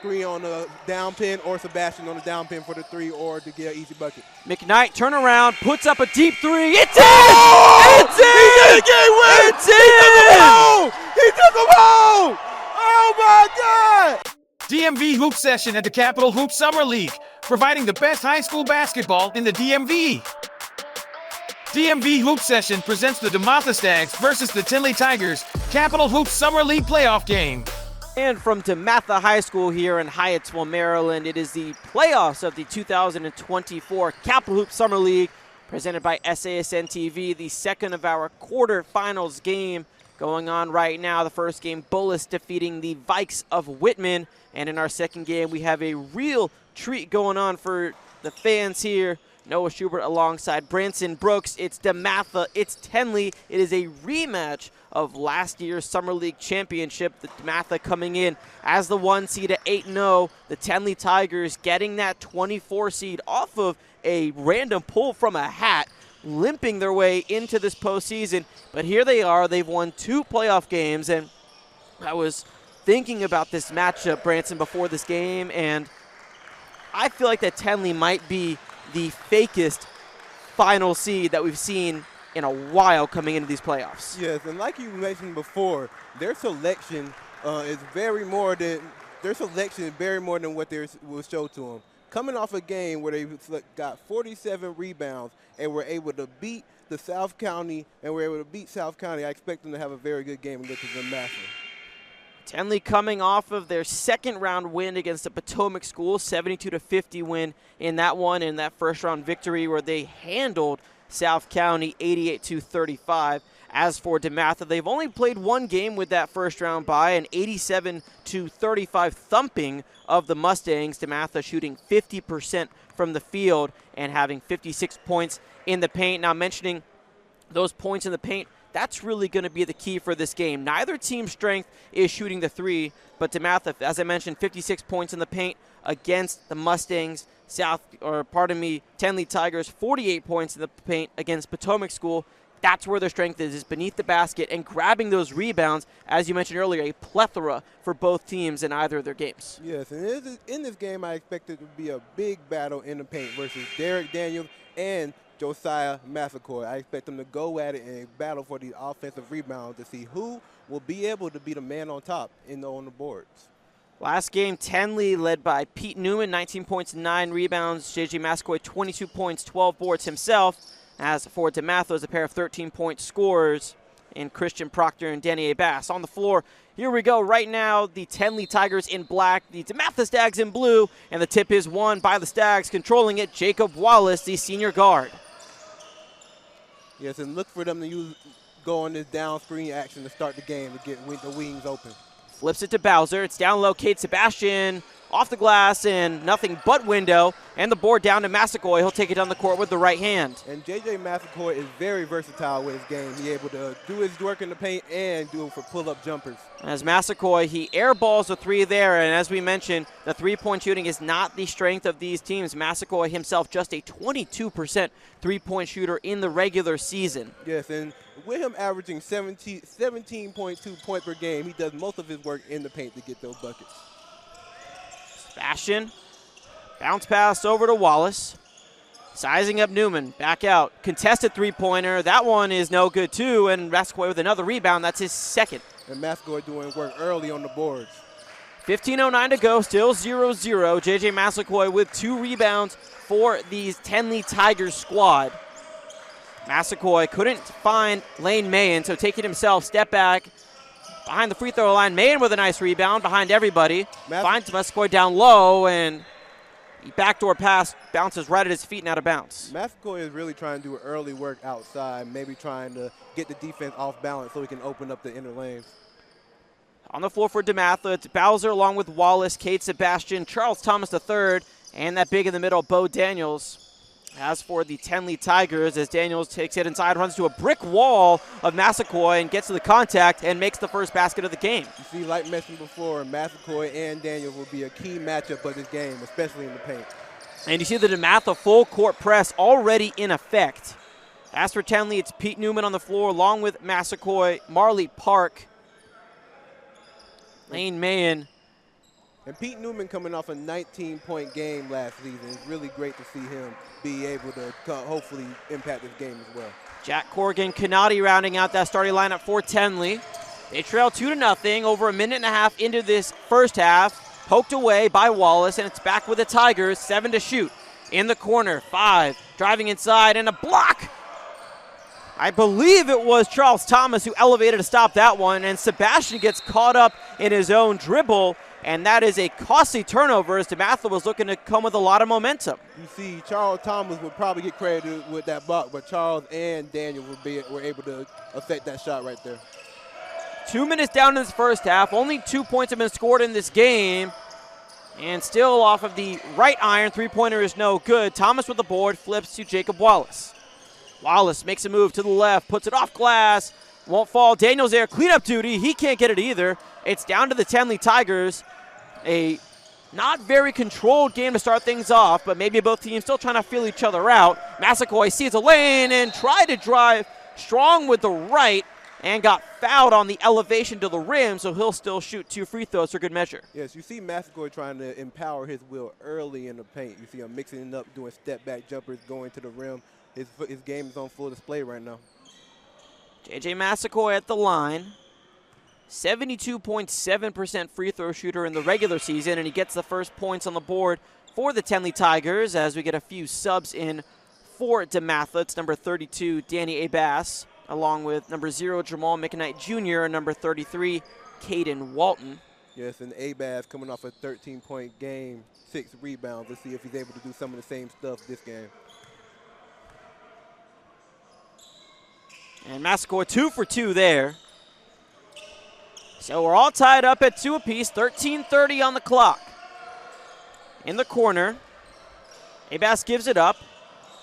screen on the down pin or Sebastian on the down pin for the three or to get an easy bucket. McKnight turn around, puts up a deep three. It's in! Oh! It's in! He did a game winner! It's in! He took him home! Oh my God! DMV Hoop Session at the Capital Hoop Summer League, providing the best high school basketball in the DMV. DMV Hoop Session presents the Dematha Stags versus the Tinley Tigers Capital Hoop Summer League playoff game. And from Dematha High School here in Hyattsville, Maryland, it is the playoffs of the 2024 Capital Hoop Summer League presented by SASN TV, the second of our quarterfinals game going on right now. The first game, Bullis defeating the Vikes of Whitman. And in our second game, we have a real treat going on for the fans here. Noah Schubert alongside Branson Brooks. It's Dematha, it's Tinley. It is a rematch of last year's Summer League Championship. The Dematha coming in as the 1 seed at 8-0. The Tinley Tigers getting that 24 seed off of a random pull from a hat, limping their way into this postseason. But here they are. They've won 2 playoff games, and I was thinking about this matchup, Branson, before this game, and I feel like that Tinley might be the fakest final seed that we've seen in a while coming into these playoffs. Yes, and like you mentioned before, their selection is very more than what was shown to them. Coming off a game where they got 47 rebounds and were able to beat the South County, I expect them to have a very good game against the Dematha. Tinley coming off of their second round win against the Potomac School, 72-50 win in that one, in that first round victory where they handled South County 88-35. As for Dematha, they've only played one game with that first round bye, an 87-35 thumping of the Mustangs. Dematha shooting 50% from the field and having 56 points in the paint. Now, mentioning those points in the paint, that's really going to be the key for this game. Neither team's strength is shooting the three, but Dematha, as I mentioned, 56 points in the paint against the Mustangs. Tinley Tigers, 48 points in the paint against Potomac School. That's where their strength is beneath the basket and grabbing those rebounds. As you mentioned earlier, a plethora for both teams in either of their games. Yes, and in this game, I expect it to be a big battle in the paint versus Derek Daniels and Josiah Massacoy. I expect them to go at it and battle for the offensive rebounds to see who will be able to be the man on top on the boards. Last game, Tinley led by Pete Newman, 19 points, 9 rebounds. J.J. Massacoy, 22 points, 12 boards himself. As for Dematha, it was a pair of 13-point scorers in Christian Proctor and Danny A. Bass. On the floor, here we go. Right now, the Tinley Tigers in black, the Dematha Stags in blue, and the tip is won by the Stags. Controlling it, Jacob Wallace, the senior guard. Yes, and look for them to go on this down screen action to start the game to get the wings open. Flips it to Bowser. It's down low. Cade Sebastian off the glass and nothing but window. And the board down to Massacoy. He'll take it down the court with the right hand. And J.J. Massacoy is very versatile with his game. He's able to do his work in the paint and do it for pull-up jumpers. As Massacoy, he airballs the three there. And as we mentioned, the three-point shooting is not the strength of these teams. Massacoy himself just a 22% three-point shooter in the regular season. Yes, and with him averaging 17.2 points per game, he does most of his work in the paint to get those buckets. Sebastian, bounce pass over to Wallace. Sizing up Newman, back out. Contested three-pointer. That one is no good too, and Massacoy with another rebound. That's his second. And Massacoy doing work early on the boards. 15:09 to go, still 0-0. J.J. Massacoy with 2 rebounds for the Tinley Tigers squad. Massacoy couldn't find Lane Mayen, so take it himself, step back. Behind the free throw line, Mayen with a nice rebound behind everybody. Finds Massacoy down low, and backdoor pass bounces right at his feet and out of bounds. Massacoy is really trying to do early work outside, maybe trying to get the defense off balance so he can open up the inner lanes. On the floor for Dematha, it's Bowser along with Wallace, Cade Sebastian, Charles Thomas III, and that big in the middle, Bo Daniels. As for the Tinley Tigers, as Daniels takes it inside, runs to a brick wall of Massacoy and gets to the contact and makes the first basket of the game. You see, like mentioned before, Massacoy and Daniels will be a key matchup of this game, especially in the paint. And you see the Dematha full court press already in effect. As for Tinley, it's Pete Newman on the floor along with Massacoy, Marley Park, Lane Mayen And Pete Newman coming off a 19-point game last season. It's really great to see him be able to hopefully impact this game as well. Jack Corrigan, Canati rounding out that starting lineup for Tenley. They trail 2-0 over a minute and a half into this first half. Poked away by Wallace, and it's back with the Tigers. 7 to shoot. In the corner, 5. Driving inside, and a block. I believe it was Charles Thomas who elevated to stop that one, and Sebastian gets caught up in his own dribble, and that is a costly turnover as Dematha was looking to come with a lot of momentum. You see, Charles Thomas would probably get credited with that block, but Charles and Daniel were able to affect that shot right there. 2 minutes down in this first half. Only 2 points have been scored in this game. And still off of the right iron, three-pointer is no good. Thomas with the board, flips to Jacob Wallace. Wallace makes a move to the left, puts it off glass, won't fall. Daniel's there, cleanup duty. He can't get it either. It's down to the Tenley Tigers. A not very controlled game to start things off, but maybe both teams still trying to feel each other out. Massaquoi sees a lane and tried to drive strong with the right and got fouled on the elevation to the rim, so he'll still shoot 2 free throws for good measure. Yes, you see Massaquoi trying to empower his will early in the paint. You see him mixing it up, doing step-back jumpers, going to the rim. His game is on full display right now. J.J. Massaquoi at the line. 72.7% free throw shooter in the regular season, and he gets the first points on the board for the Tenley Tigers as we get a few subs in for Dematha. It's number 32, Danny Abass, along with number 0, Jamal McKnight Jr., and number 33, Caden Walton. Yes, and Abass coming off a 13-point game, 6 rebounds. Let's see if he's able to do some of the same stuff this game. And Massaquoi 2 for 2 there. So we're all tied up at 2 apiece, 13:30 on the clock. In the corner, Abass gives it up,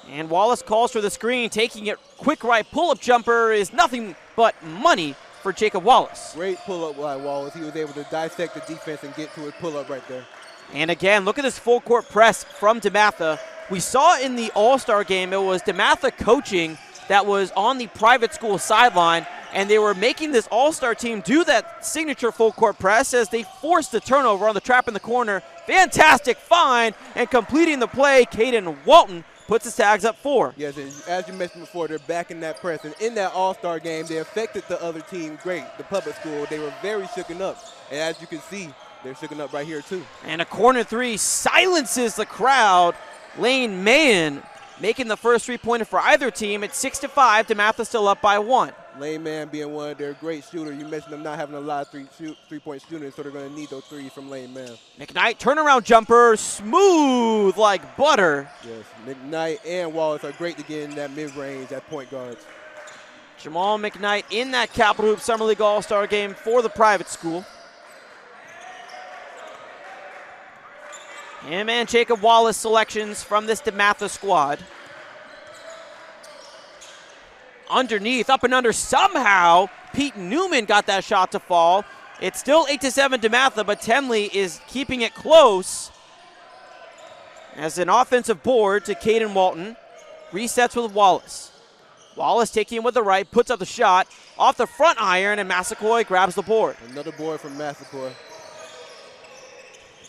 and Wallace calls for the screen, taking it quick right pull-up jumper is nothing but money for Jacob Wallace. Great pull-up by Wallace. He was able to dissect the defense and get to his pull-up right there. And again, look at this full-court press from Dematha. We saw in the All-Star game, it was Dematha coaching that was on the private school sideline, and they were making this All-Star team do that signature full-court press as they forced the turnover on the trap in the corner. Fantastic find, and completing the play, Caden Walton puts his tags up 4. Yes, and as you mentioned before, they're back in that press. And in that All-Star game, they affected the other team great, the public school. They were very shooken up. And as you can see, they're shooken up right here, too. And a corner 3 silences the crowd. Lane Mahan making the first three-pointer for either team. It's 6-5. Dematha still up by 1. Lane Mahan being one of their great shooters. You mentioned them not having a lot of three-point shooters, so they're going to need those threes from Lane Mahan. McKnight, turnaround jumper, smooth like butter. Yes, McKnight and Wallace are great to get in that mid-range at point guards. Jamal McKnight in that Capital Hoop Summer League All-Star game for the private school. Him and Jacob Wallace selections from this Dematha squad. Underneath, up and under, somehow Pete Newman got that shot to fall. It's still 8-7 Dematha, but Tenley is keeping it close. As an offensive board to Caden Walton, resets with Wallace. Wallace taking it with the right, puts up the shot, off the front iron, and Massaquoi grabs the board. Another board from Massaquoi.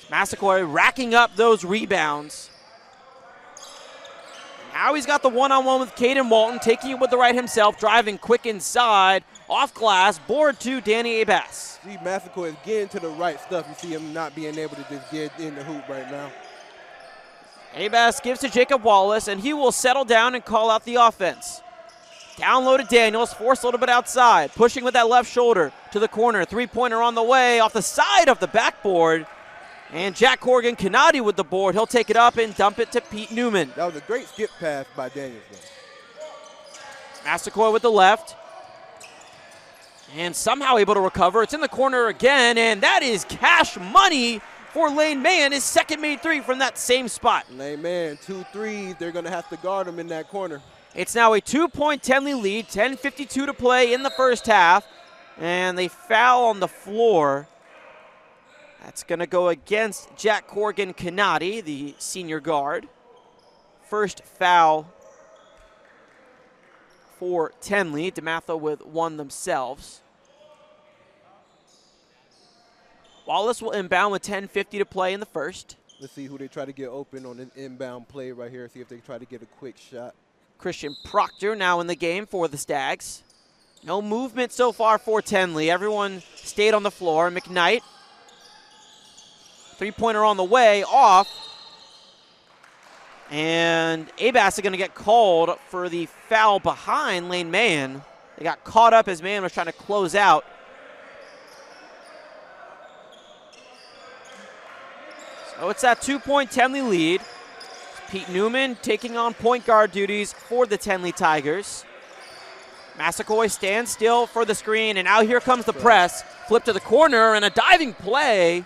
Massaquoi racking up those rebounds. Now he's got the one-on-one with Caden Walton, taking it with the right himself, driving quick inside, off glass, board to Danny Abass. See, Massaquoi is getting to the right stuff. You see him not being able to just get in the hoop right now. Abass gives to Jacob Wallace, and he will settle down and call out the offense. Down low to Daniels, forced a little bit outside, pushing with that left shoulder to the corner. Three-pointer on the way, off the side of the backboard. And Jack Corrigan Canati with the board. He'll take it up and dump it to Pete Newman. That was a great skip pass by Daniels. Massaquoi with the left. And somehow able to recover. It's in the corner again, and that is cash money for Lane Mahan. His second made 3 from that same spot. Lane Mahan, 2 threes. They're going to have to guard him in that corner. It's now a 2-point Tenley lead. 10:52 to play in the first half. And they foul on the floor. That's going to go against Jack Corrigan Canati, the senior guard. First foul for Tenley. Dematha with 1 themselves. Wallace will inbound with 10:50 to play in the first. Let's see who they try to get open on an inbound play right here. See if they try to get a quick shot. Christian Proctor now in the game for the Stags. No movement so far for Tenley. Everyone stayed on the floor. McKnight, three-pointer on the way, off. And Abass is going to get called for the foul behind Lane Mahan. They got caught up as Mahan was trying to close out. So it's that 2-point Tenley lead. Pete Newman taking on point guard duties for the Tenley Tigers. Massaquoi stands still for the screen, and now here comes the press. Flip to the corner, and a diving play.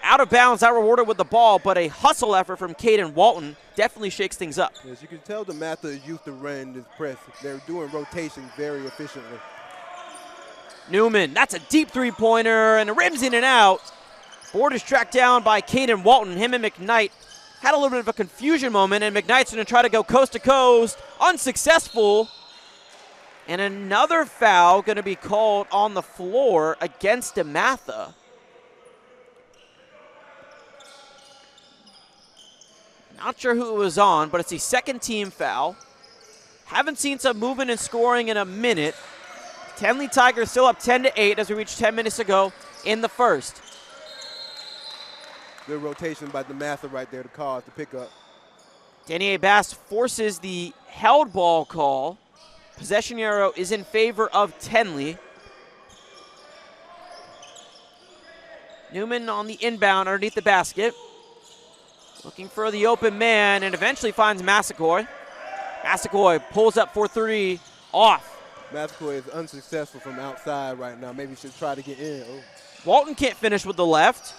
Out of bounds, not rewarded with the ball, but a hustle effort from Caden Walton definitely shakes things up. As you can tell, Dematha is used to running this press. They're doing rotations very efficiently. Newman, that's a deep three-pointer, and it rims in and out. Board is tracked down by Caden Walton. Him and McKnight had a little bit of a confusion moment, and McKnight's going to try to go coast to coast. Unsuccessful. And another foul going to be called on the floor against Dematha. Not sure who it was on, but it's the second team foul. Haven't seen some movement and scoring in a minute. Tenley Tigers still up 10-8 as we reached 10 minutes ago in the first. Good rotation by Dematha right there to cause the pickup. Danny Abass forces the held ball call. Possession arrow is in favor of Tenley. Newman on the inbound underneath the basket. Looking for the open man and eventually finds Massaquoi. Massaquoi pulls up for three, off. Massaquoi is unsuccessful from outside right now. Maybe he should try to get in. Oh. Walton can't finish with the left.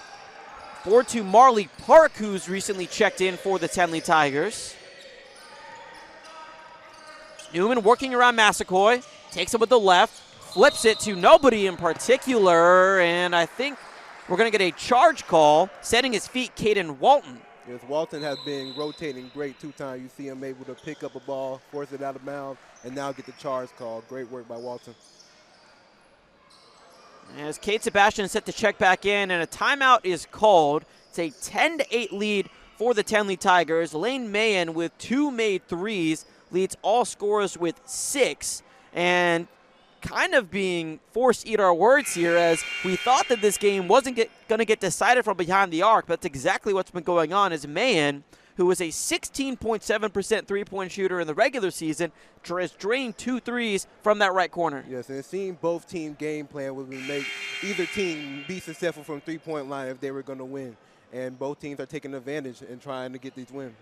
Board to Marley Park, who's recently checked in for the Tenley Tigers. Newman working around Massaquoi, takes it with the left, flips it to nobody in particular, and I think we're going to get a charge call, setting his feet, Caden Walton. Yes, Walton has been rotating great 2 times. You see him able to pick up a ball, force it out of bounds, and now get the charge call. Great work by Walton. As Kate Sebastian is set to check back in, and a timeout is called. It's a 10-8 lead for the Tenley Tigers. Lane Mahan with 2 made threes leads all scorers with 6, and kind of being forced to eat our words here, as we thought that this game wasn't going to get decided from behind the arc, but that's exactly what's been going on. As Mahan, who was a 16.7% three-point shooter in the regular season, has drained 2 threes from that right corner. Yes, and it seemed both team game plan would make either team be successful from three-point line if they were going to win, and both teams are taking advantage and trying to get these wins.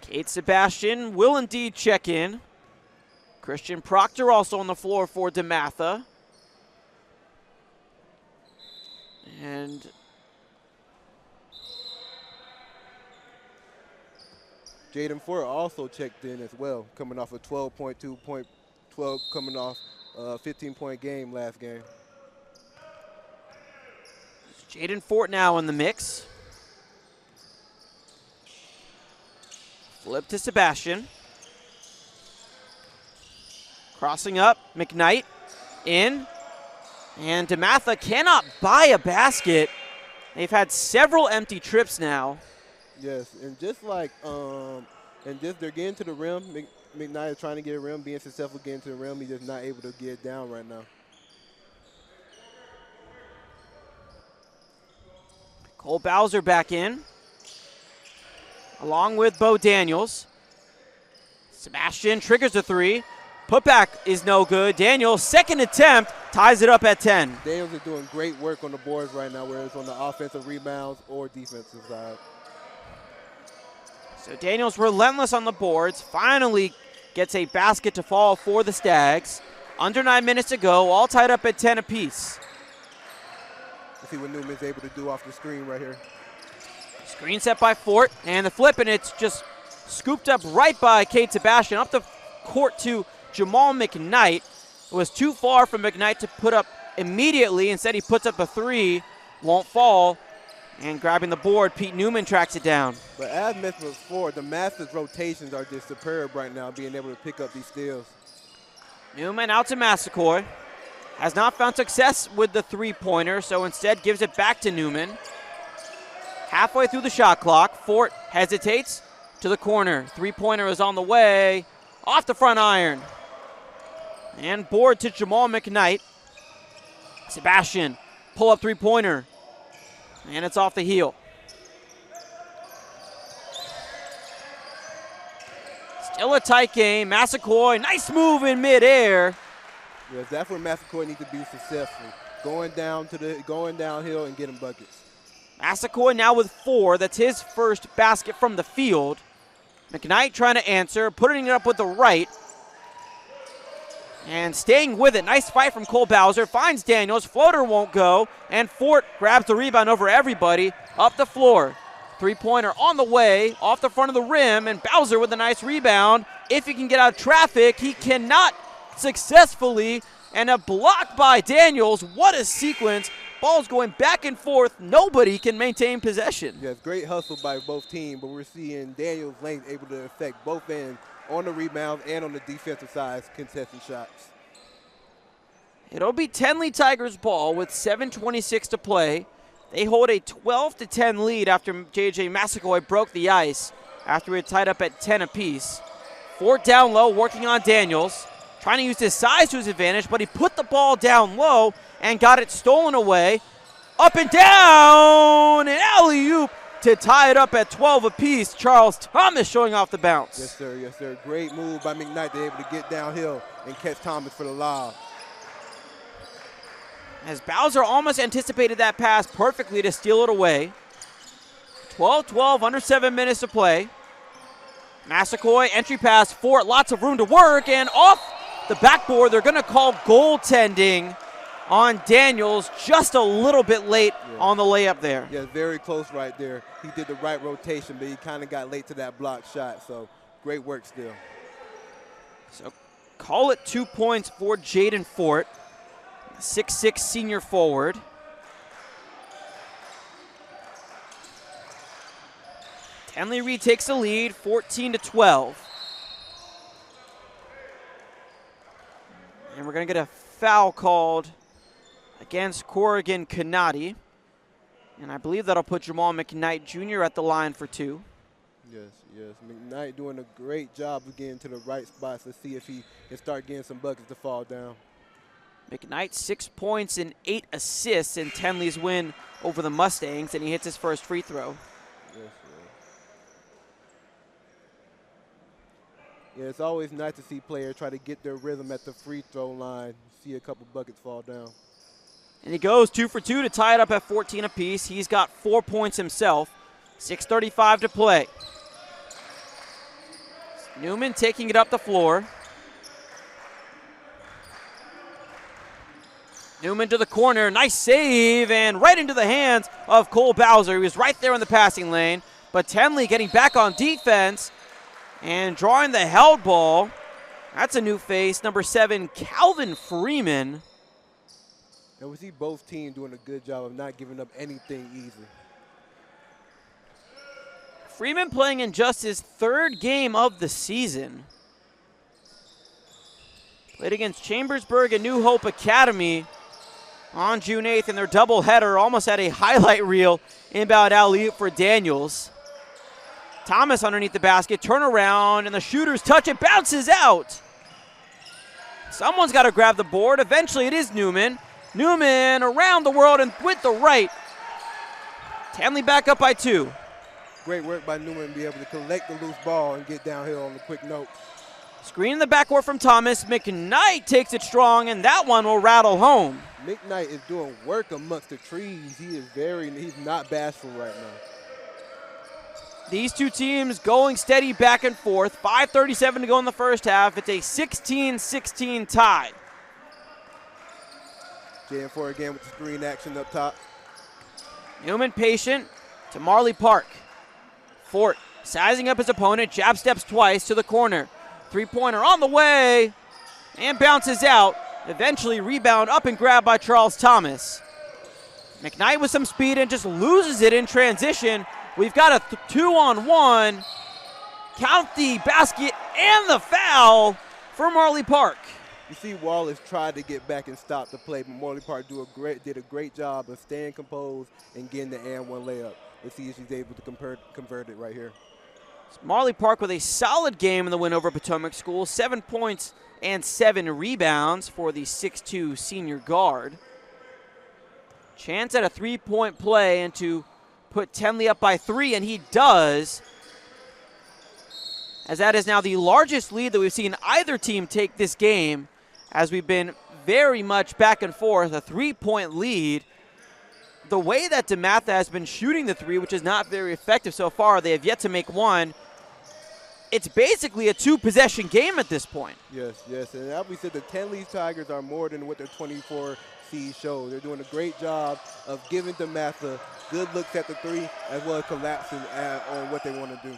Kate Sebastian will indeed check in. Christian Proctor also on the floor for Dematha. And Jaden Ford also checked in as well, coming off a 12.2 point, 12 coming off a 15-point game last game. Jaden Fort now in the mix. Flip to Sebastian. Crossing up, McKnight in. And Dematha cannot buy a basket. They've had several empty trips now. Yes, and just like, they're getting to the rim. McKnight is trying to get a rim, being successful getting to the rim. He's just not able to get it down right now. Cole Bowser back in, along with Bo Daniels. Sebastian triggers the three. Putback is no good. Daniels, second attempt, ties it up at 10. Daniels is doing great work on the boards right now, whether it's on the offensive rebounds or defensive side. So Daniels relentless on the boards, finally gets a basket to fall for the Stags. Under 9 minutes to go, all tied up at 10 apiece. Let's see what Newman's able to do off the screen right here. Screen set by Fort, and the flip, and it's just scooped up right by Kate Sebastian. Up the court to Jamal McKnight. It was too far for McKnight to put up immediately. Instead, he puts up a three, won't fall. And grabbing the board, Pete Newman tracks it down. But as mentioned before, the Masters' rotations are just superb right now, being able to pick up these steals. Newman out to Massaquoi. has not found success with the three-pointer, so instead gives it back to Newman. Halfway through the shot clock, Fort hesitates to the corner. Three-pointer is on the way, off the front iron. And board to Jamal McKnight. Sebastian, pull-up three-pointer, and it's off the heel. Still a tight game. Massaquoi, nice move in midair. Yes, that's where Massaquoi needs to be successful. Going downhill and getting buckets. Massaquoi now with 4. That's his first basket from the field. McKnight trying to answer, putting it up with the right. And staying with it. Nice fight from Cole Bowser. Finds Daniels. Floater won't go. And Fort grabs the rebound over everybody. Up the floor. Three-pointer on the way. Off the front of the rim. And Bowser with a nice rebound. If he can get out of traffic, he cannot successfully. And a block by Daniels. What a sequence. Ball's going back and forth. Nobody can maintain possession. Yes, great hustle by both teams. But we're seeing Daniels' length able to affect both ends. On the rebound and on the defensive side, contesting shots. It'll be Tenley Tigers ball with 7:26 to play. They hold a 12-10 lead after J.J. Massaquoi broke the ice after we had tied up at 10 apiece. Fort down low, working on Daniels, trying to use his size to his advantage, but he put the ball down low and got it stolen away. Up and down, an alley-oop to tie it up at 12 apiece. Charles Thomas showing off the bounce. Yes, sir. Yes, sir. Great move by McKnight to be able to get downhill and catch Thomas for the lob. As Bowser almost anticipated that pass perfectly to steal it away. 12-12, under 7 minutes to play. Massaquoi, entry pass, Fort, lots of room to work, and off the backboard, they're going to call goaltending on Daniels, just a little bit late on the layup there. Yeah, very close right there. He did the right rotation, but he kind of got late to that block shot, so great work still. So call it 2 points for Jaden Fort, 6'6" senior forward. Tenley retakes the lead, 14-12. And we're going to get a foul called against Corrigan Canati. And I believe that'll put Jamal McKnight Jr. at the line for 2. Yes, yes. McKnight doing a great job of getting to the right spots. Let's see if he can start getting some buckets to fall down. McKnight 6 points and 8 assists in Tenley's win over the Mustangs, and he hits his first free throw. Yes, yes. Yeah, it's always nice to see players try to get their rhythm at the free throw line, see a couple buckets fall down. And he goes 2 for 2 to tie it up at 14 apiece. He's got 4 points himself. 6:35 to play. Newman taking it up the floor. Newman to the corner, nice save, and right into the hands of Cole Bowser. He was right there in the passing lane, but Tenley getting back on defense and drawing the held ball. That's a new face, number 7, Calvin Freeman. And we see both teams doing a good job of not giving up anything easy. Freeman playing in just his 3rd game of the season. Played against Chambersburg and New Hope Academy on June 8th in their doubleheader. Almost had a highlight reel inbound alley-oop for Daniels. Thomas underneath the basket, turn around, and the shooter's touch, it bounces out. Someone's got to grab the board. Eventually it is Newman. Newman around the world and with the right. Tenley back up by 2. Great work by Newman to be able to collect the loose ball and get downhill on the quick note. Screen in the backcourt from Thomas. McKnight takes it strong, and that one will rattle home. McKnight is doing work amongst the trees. He's not bashful right now. These two teams going steady back and forth. 5:37 to go in the first half. It's a 16-16 tie. Jaden Ford again with the screen action up top. Newman patient to Marley Park. Fort sizing up his opponent, jab steps twice to the corner. Three-pointer on the way and bounces out. Eventually rebound up and grab by Charles Thomas. McKnight with some speed and just loses it in transition. We've got a 2-on-1. Count the basket and the foul for Marley Park. You see Wallace tried to get back and stop the play, but Morley Park did a great job of staying composed and getting the and one layup. Let's see if she's able to convert it right here. Marley Park with a solid game in the win over Potomac School. 7 points and 7 rebounds for the 6'2 senior guard. Chance at a three-point play and to put Tenley up by 3, and he does, as that is now the largest lead that we've seen either team take this game, as we've been very much back and forth, a 3-point lead. The way that Dematha has been shooting the three, which is not very effective so far, they have yet to make one. It's basically a 2-possession game at this point. Yes, and as we said, the Tenley Tigers are more than what their 24 seed show. They're doing a great job of giving Dematha good looks at the three, as well as collapsing on what they want to do.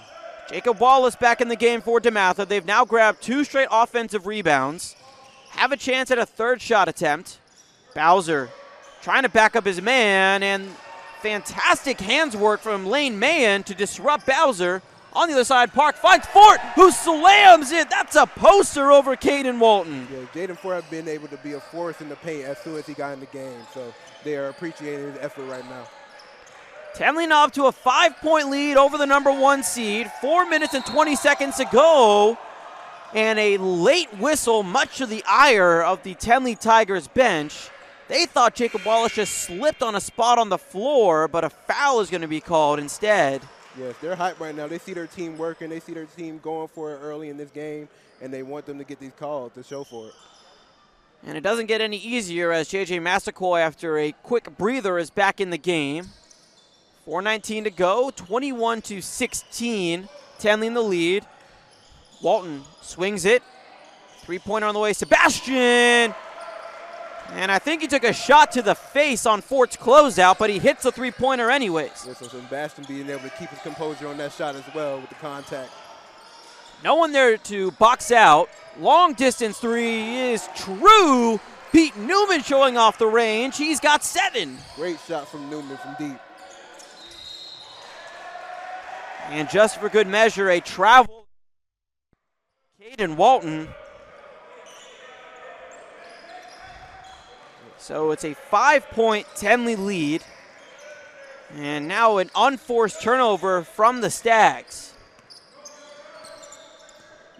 Jacob Wallace back in the game for Dematha. They've now grabbed 2 straight offensive rebounds. Have a chance at a third shot attempt. Bowser trying to back up his man, and fantastic hands work from Lane Mahan to disrupt Bowser. On the other side, Park finds Fort, who slams it. That's a poster over Caden Walton. Yeah, Jaden Fort has been able to be a force in the paint as soon as he got in the game, so they are appreciating his effort right now. Tenley now up to a 5-point lead over the number 1 seed. 4 minutes and 20 seconds to go. And a late whistle, much to the ire of the Tenley Tigers bench. They thought Jacob Wallace just slipped on a spot on the floor, but a foul is going to be called instead. Yes, they're hyped right now. They see their team working. They see their team going for it early in this game, and they want them to get these calls to show for it. And it doesn't get any easier as J.J. Massaquoi, after a quick breather, is back in the game. 4:19 to go, 21-16. Tenley in the lead. Walton swings it. 3-pointer on the way. Sebastian! And I think he took a shot to the face on Fort's closeout, but he hits the 3-pointer anyways. Yeah, so Sebastian being able to keep his composure on that shot as well with the contact. No one there to box out. Long distance three is true. Pete Newman showing off the range. He's got 7. Great shot from Newman from deep. And just for good measure, a travel. Caden Walton. So it's a 5-point Tenley lead. And now an unforced turnover from the Stags.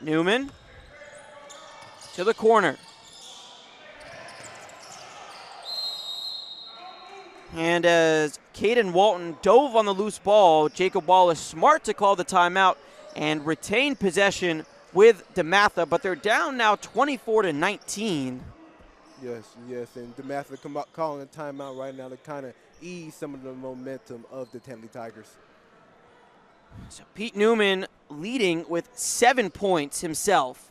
Newman to the corner. And as Caden Walton dove on the loose ball, Jacob Wallace smart to call the timeout and retain possession with Dematha, but they're down now 24-19. Yes, and Dematha calling a timeout right now to kind of ease some of the momentum of the Tenley Tigers. So Pete Newman leading with 7 points himself,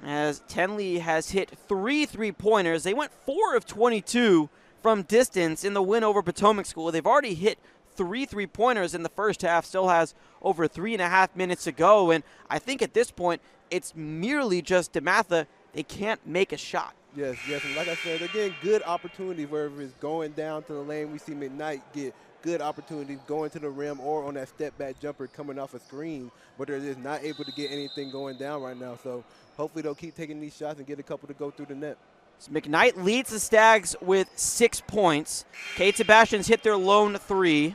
as Tenley has hit 3 3-pointers. They went 4 of 22 from distance in the win over Potomac School. They've already hit 3 3-pointers in the first half, still has over 3.5 minutes to go, and I think at this point it's merely just Dematha. They can't make a shot. Yes, and like I said, they're getting good opportunities wherever it's going down to the lane. We see McKnight get good opportunities going to the rim or on that step-back jumper coming off a screen, but they're just not able to get anything going down right now. So hopefully they'll keep taking these shots and get a couple to go through the net. So McKnight leads the Stags with 6 points. Kate Sebastian's hit their lone 3.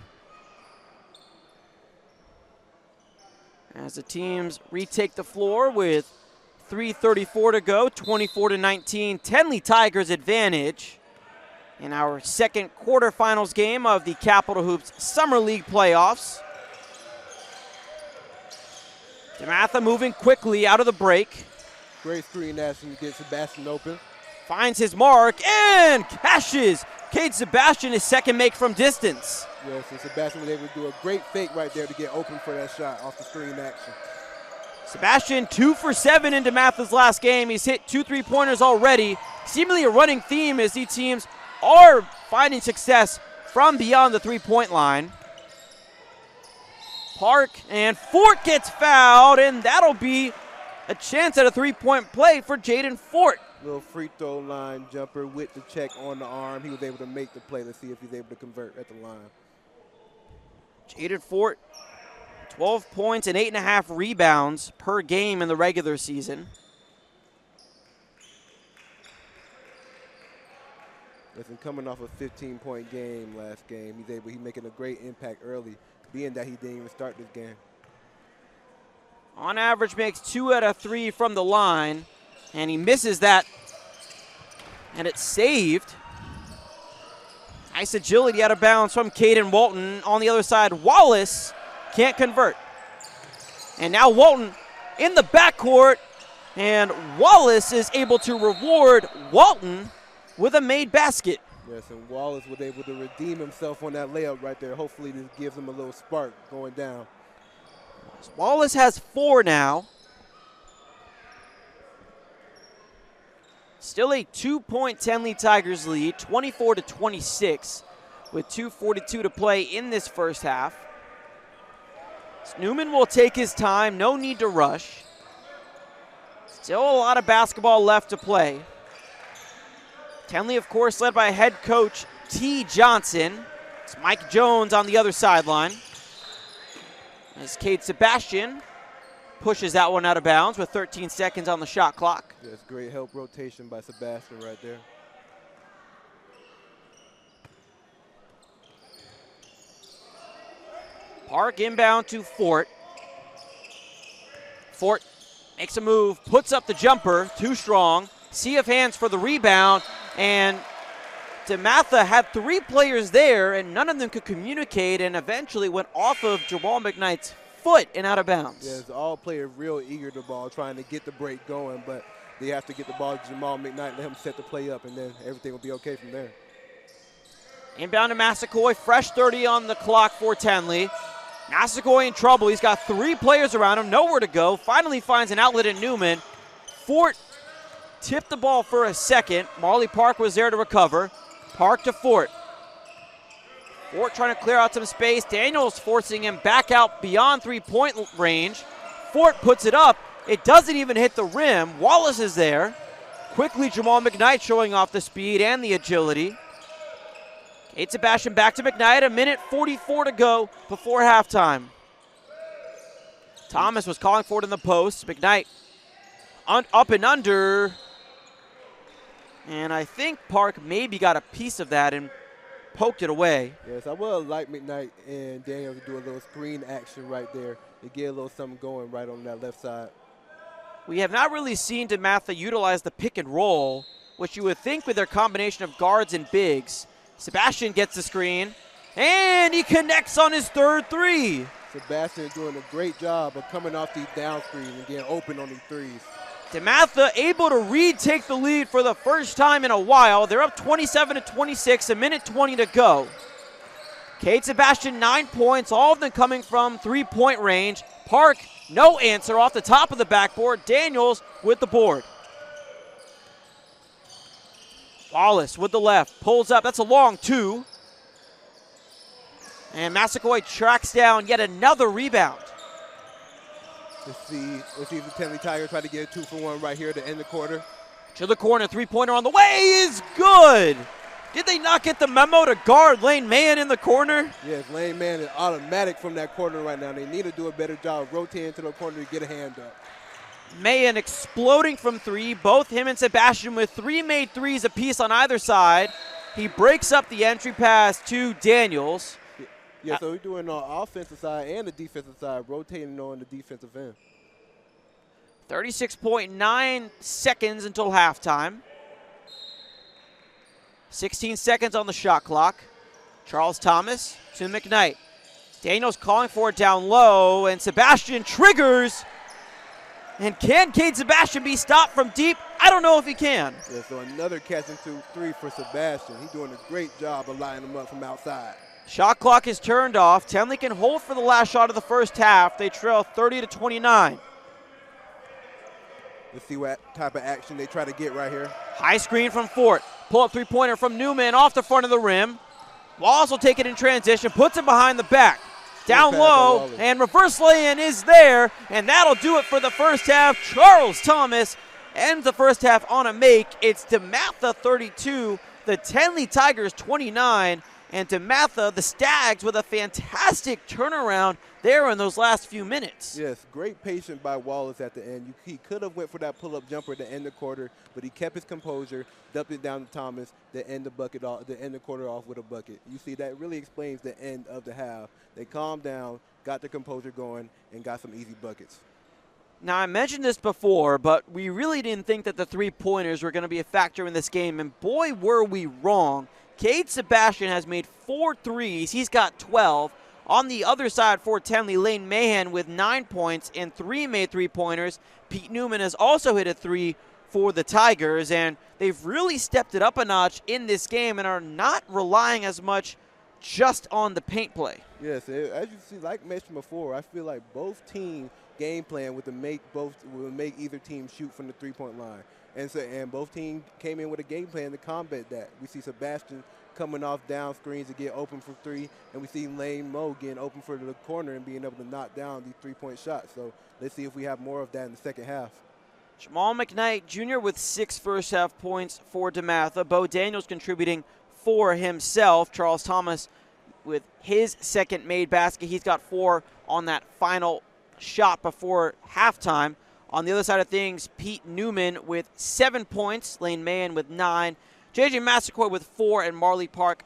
As the teams retake the floor with 3:34 to go, 24-19, Tenley Tigers advantage in our second quarterfinals game of the Capital Hoops Summer League playoffs. Dematha moving quickly out of the break. Great screen action to get Sebastian open. Finds his mark and cashes. Cade Sebastian, his second make from distance. Yes, and Sebastian was able to do a great fake right there to get open for that shot off the screen action. Sebastian 2 for 7 in Dematha's last game. He's hit 2 3-pointers already. Seemingly a running theme as these teams are finding success from beyond the 3-point line. Park and Fort gets fouled, and that'll be a chance at a 3-point play for Jaden Fort. Little free throw line jumper with the check on the arm. He was able to make the play. Let's see if he's able to convert at the line. Jaden Fort, 12 points and 8.5 rebounds per game in the regular season. Listen, coming off a 15-point game last game, he's making a great impact early, being that he didn't even start this game. On average, makes 2 out of 3 from the line, and he misses that, and it's saved. Nice agility out of bounds from Caden Walton. On the other side, Wallace can't convert. And now Walton in the backcourt, and Wallace is able to reward Walton with a made basket. Yes, and Wallace was able to redeem himself on that layup right there. Hopefully this gives him a little spark going down. Wallace has 4 now. Still a 2-point Tenley Tigers lead, 24-26, with 2:42 to play in this first half. Newman will take his time, no need to rush. Still a lot of basketball left to play. Tenley, of course, led by head coach T. Johnson. It's Mike Jones on the other sideline. As Cade Sebastian pushes that one out of bounds with 13 seconds on the shot clock. Yes, great help rotation by Sebastian right there. Park inbound to Fort. Fort makes a move, puts up the jumper, too strong. Sea of hands for the rebound, and Dematha had 3 players there, and none of them could communicate, and eventually went off of Jamal McKnight's foot and out of bounds. Yes, all players real eager to the ball, trying to get the break going, but they have to get the ball to Jamal McKnight, let him set the play up, and then everything will be okay from there. Inbound to Massaquoi, fresh 30 on the clock for Tenley. Massaquoi in trouble. He's got 3 players around him, nowhere to go. Finally finds an outlet in Newman. Fort tipped the ball for a second. Marley Park was there to recover. Park to Fort. Fort trying to clear out some space. Daniels forcing him back out beyond 3-point range. Fort puts it up. It doesn't even hit the rim. Wallace is there. Quickly, Jamal McKnight showing off the speed and the agility. Cade Sebastian back to McKnight. 1:44 to go before halftime. Thomas was calling for it in the post. McKnight up and under. And I think Park maybe got a piece of that and poked it away. Yes, I would like McKnight and Daniels to do a little screen action right there to get a little something going right on that left side. We have not really seen Dematha utilize the pick and roll, which you would think with their combination of guards and bigs. Sebastian gets the screen, and he connects on his 3rd 3. Sebastian is doing a great job of coming off these down screens and getting open on these threes. Dematha able to retake the lead for the first time in a while. They're up 27-26, 1:20 to go. Cade Sebastian, 9 points, all of them coming from 3-point range. Park, no answer off the top of the backboard. Daniels with the board. Wallace with the left, pulls up, that's a long 2. And Massaquoi tracks down yet another rebound. Let's see if the Tenley Tigers try to get a 2-for-1 right here to end the quarter. To the corner, 3-pointer on the way is good. Did they not get the memo to guard Lane Mahan in the corner? Yes, Lane Mahan is automatic from that corner right now. They need to do a better job rotating to the corner to get a hand up. Mahan exploding from 3. Both him and Sebastian with 3 made threes apiece on either side. He breaks up the entry pass to Daniels. Yeah, so we're doing on the offensive side and the defensive side, rotating on the defensive end. 36.9 seconds until halftime. 16 seconds on the shot clock. Charles Thomas to McKnight. Daniels calling for it down low, and Sebastian triggers. And can Cade Sebastian be stopped from deep? I don't know if he can. Yeah, so another catch and 2-3 for Sebastian. He's doing a great job of lining them up from outside. Shot clock is turned off. Tenley can hold for the last shot of the first half. They trail 30-29. Let's see what type of action they try to get right here. High screen from Fort. Pull-up 3-pointer from Newman off the front of the rim. Wallace will take it in transition, puts it behind the back. Down low, and reverse lay-in is there, and that'll do it for the first half. Charles Thomas ends the first half on a make. It's Dematha 32, the Tenley Tigers 29, And Dematha, the Stags, with a fantastic turnaround there in those last few minutes. Yes, great patience by Wallace at the end. He could have went for that pull-up jumper at the end of the quarter, but he kept his composure, dumped it down to Thomas, to end the quarter off with a bucket. You see, that really explains the end of the half. They calmed down, got their composure going, and got some easy buckets. Now, I mentioned this before, but we really didn't think that the three-pointers were going to be a factor in this game, and boy, were we wrong. Cade Sebastian has made 4 threes. He's got 12. On the other side for Tenley, Lane Mahan with 9 points and 3 made three-pointers. Pete Newman has also hit a 3 for the Tigers, and they've really stepped it up a notch in this game and are not relying as much just on the paint play. Yes, as you see, like mentioned before, I feel like both teams' game plan will make either team shoot from the three-point line. And both teams came in with a game plan to combat that. We see Sebastian coming off down screens to get open for 3, and we see Lane Moe getting open for the corner and being able to knock down these three-point shots. So let's see if we have more of that in the second half. Jamal McKnight Jr. with 6 first-half points for Dematha. Bo Daniels contributing for himself. Charles Thomas with his second made basket. He's got 4 on that final shot before halftime. On the other side of things, Pete Newman with 7 points, Lane Mahan with 9, J.J. Massaquoi with 4, and Marley Park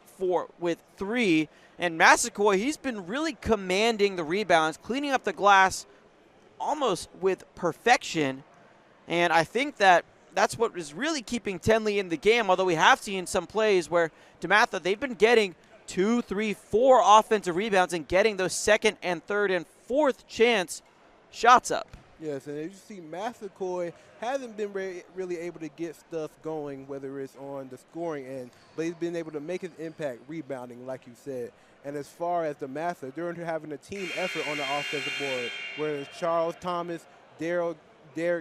with 3. And Massaquoi, he's been really commanding the rebounds, cleaning up the glass almost with perfection. And I think that's what is really keeping Tenley in the game, although we have seen some plays where Dematha, they've been getting 2, 3, 4 offensive rebounds and getting those second and third and fourth chance shots up. Yes, and as you see, Massaquoi hasn't been really able to get stuff going, whether it's on the scoring end, but he's been able to make his impact rebounding, like you said. And as far as Dematha, they're having a team effort on the offensive board, whether it's Charles Thomas, Derek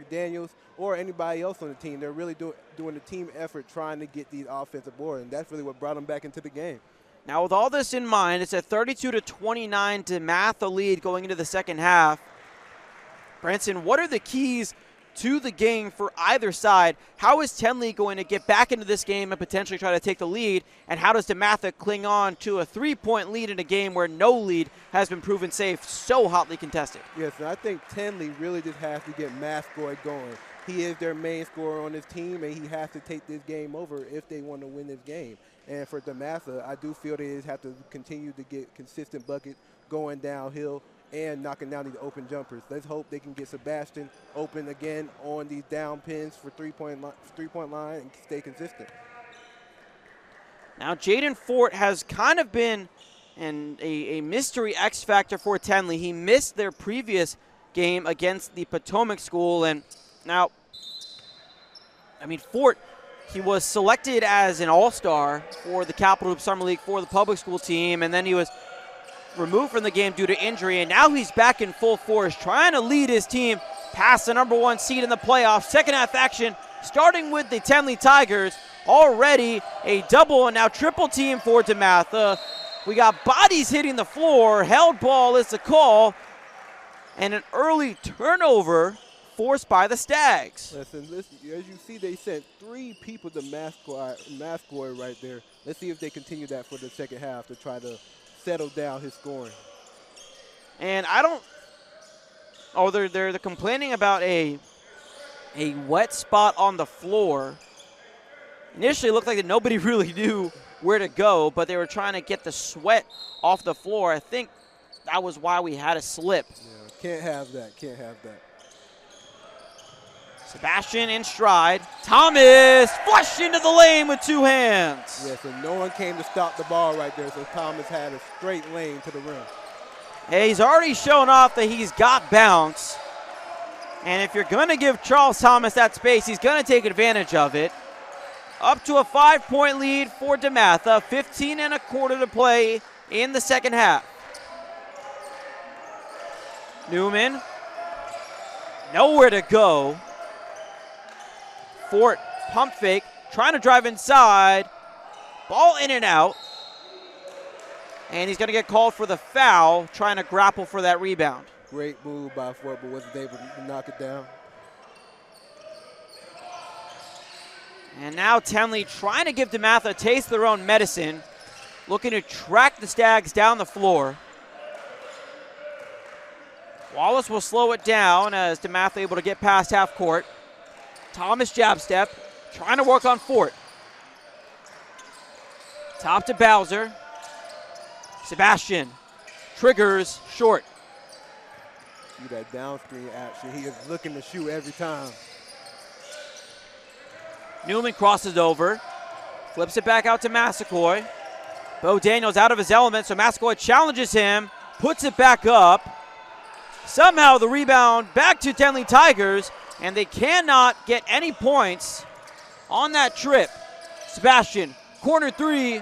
Daniels, or anybody else on the team. They're really doing a team effort trying to get these offensive boards, and that's really what brought them back into the game. Now, with all this in mind, it's a 32-29 Dematha lead going into the second half. Branson, what are the keys to the game for either side? How is Tenley going to get back into this game and potentially try to take the lead? And how does Dematha cling on to a 3-point lead in a game where no lead has been proven safe, so hotly contested? Yes, and I think Tenley really just has to get Massaquoi going. He is their main scorer on his team, and he has to take this game over if they want to win this game. And for Dematha, I do feel they just have to continue to get consistent buckets going downhill and knocking down these open jumpers. Let's hope they can get Sebastian open again on these down pins for three-point line and stay consistent. Now, Jaden Fort has kind of been a mystery X factor for Tenley. He missed their previous game against the Potomac School, and now, I mean, Fort, he was selected as an all-star for the Capital Hoop Summer League for the public school team, and then he was removed from the game due to injury, and now he's back in full force, trying to lead his team past the #1 seed in the playoffs. Second half action, starting with the Tenley Tigers. Already a double and now triple team for Dematha. We got bodies hitting the floor. Held ball is the call, and an early turnover forced by the Stags. Listen, as you see, they sent 3 people to Massaquoi right there. Let's see if they continue that for the second half to try to settle down his scoring. And they're complaining about a wet spot on the floor. Initially, it looked like that nobody really knew where to go, but they were trying to get the sweat off the floor. I think that was why we had a slip. Yeah, can't have that. Sebastian in stride. Thomas flushed into the lane with 2 hands. Yes, and no one came to stop the ball right there, so Thomas had a straight lane to the rim. Hey, he's already shown off that he's got bounce. And if you're going to give Charles Thomas that space, he's going to take advantage of it. Up to a 5-point lead for Dematha. 15 and a quarter to play in the second half. Newman, nowhere to go. Fort, pump fake, trying to drive inside. Ball in and out. And he's going to get called for the foul, trying to grapple for that rebound. Great move by Fort, but wasn't able to knock it down. And now Tenley trying to give Dematha a taste of their own medicine. looking to track the Stags down the floor. Wallace will slow it down as Dematha able to get past half court. Thomas jab step, trying to work on Fort. Top to Bowser. Sebastian triggers short. See that downstream action. He is looking to shoot every time. Newman crosses over, flips it back out to Massaquoi. Bo Daniels out of his element, so Massaquoi challenges him, puts it back up. Somehow the rebound back to Tenley Tigers, and they cannot get any points on that trip. Sebastian, corner three.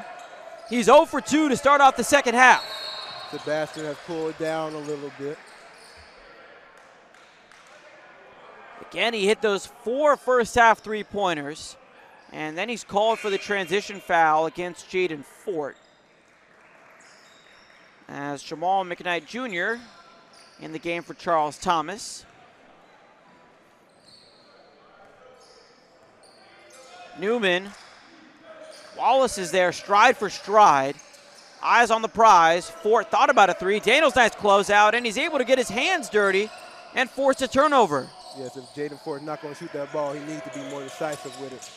He's 0 for 2 to start off the second half. Sebastian has pulled down a little bit. Again, he hit those 4 first half three-pointers, and then he's called for the transition foul against Jaden Fort. As Jamal McKnight Jr. in the game for Charles Thomas. Newman, Wallace is there, stride for stride. Eyes on the prize. Fort thought about a three. Daniels nice closeout, and he's able to get his hands dirty and force a turnover. Yes, if Jaden Fort is not going to shoot that ball, he needs to be more decisive with it.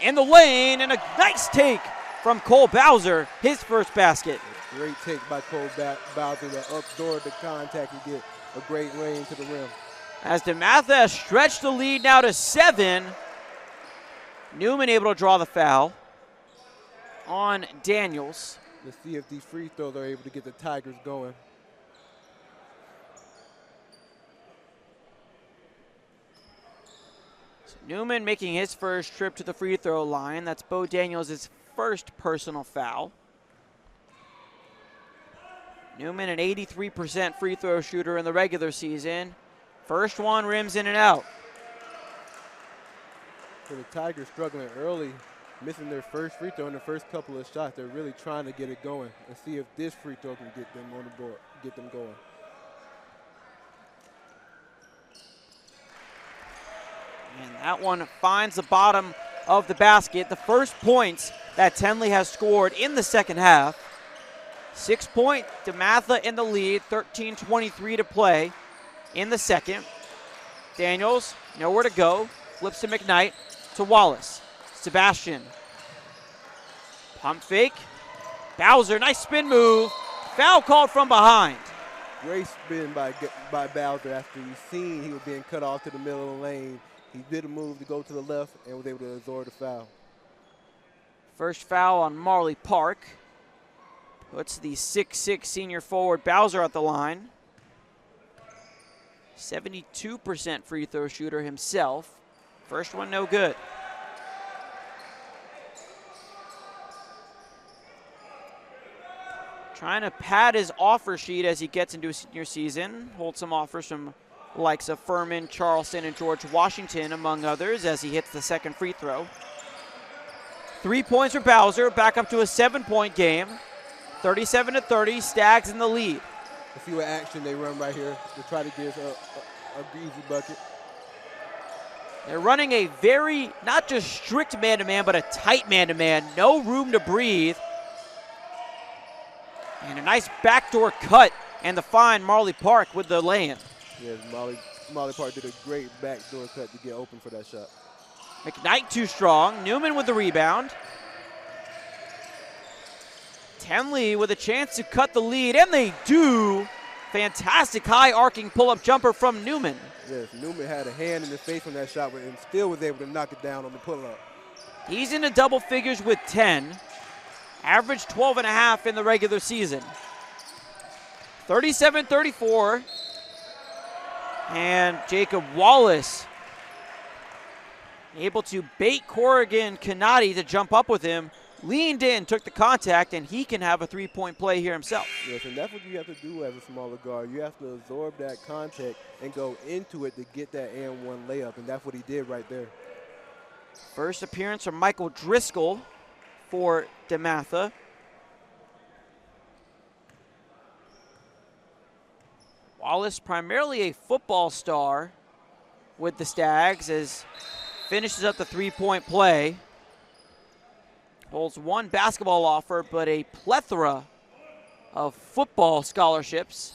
In the lane, and a nice take from Cole Bowser, his first basket. A great take by Cole Bowser to absorb the contact and get a great lane to the rim. As Dematha has stretched the lead now to 7. Newman able to draw the foul on Daniels. Let's see if these free throws are able to get the Tigers going. So Newman making his first trip to the free throw line. That's Bo Daniels' first personal foul. Newman, an 83% free throw shooter in the regular season. First one rims in and out. For the Tigers struggling early, missing their first free throw in the first couple of shots. They're really trying to get it going and see if this free throw can get them on the board, get them going. And that one finds the bottom of the basket. The first points that Tenley has scored in the second half. 6-point, Dematha in the lead, 13:23 to play in the second. Daniels, nowhere to go, flips to McKnight, to Wallace. Sebastian, pump fake. Bowser, nice spin move. Foul called from behind. Great spin by Bowser after he seen he was being cut off to the middle of the lane. He did a move to go to the left and was able to absorb the foul. First foul on Marley Park. Puts the 6'6" senior forward Bowser at the line. 72% free throw shooter himself. First one no good. Trying to pad his offer sheet as he gets into his senior season. Hold some offers from the likes of Furman, Charleston, and George Washington, among others, as he hits the second free throw. 3 points for Bowser, back up to a 7-point game. 37-30, Stags in the lead. Let's see what action they run right here to try to get a easy bucket. They're running a very, not just strict man-to-man, but a tight man-to-man. No room to breathe. And a nice backdoor cut, and the fine Marley Park with the lay-in. Yes, Marley Park did a great backdoor cut to get open for that shot. McKnight too strong. Newman with the rebound. Tenley with a chance to cut the lead, and they do. Fantastic high arcing pull-up jumper from Newman. Yes, Newman had a hand in the face on that shot and still was able to knock it down on the pull-up. He's into double figures with 10. Averaged 12.5 in the regular season. 37-34. And Jacob Wallace able to bait Corrigan Canati to jump up with him. Leaned in, took the contact, and he can have a three-point play here himself. Yes, and that's what you have to do as a smaller guard. You have to absorb that contact and go into it to get that and-one layup, and that's what he did right there. First appearance from Michael Driscoll for Dematha. Wallace, primarily a football star with the Stags, as finishes up the three-point play. holds one basketball offer, but a plethora of football scholarships.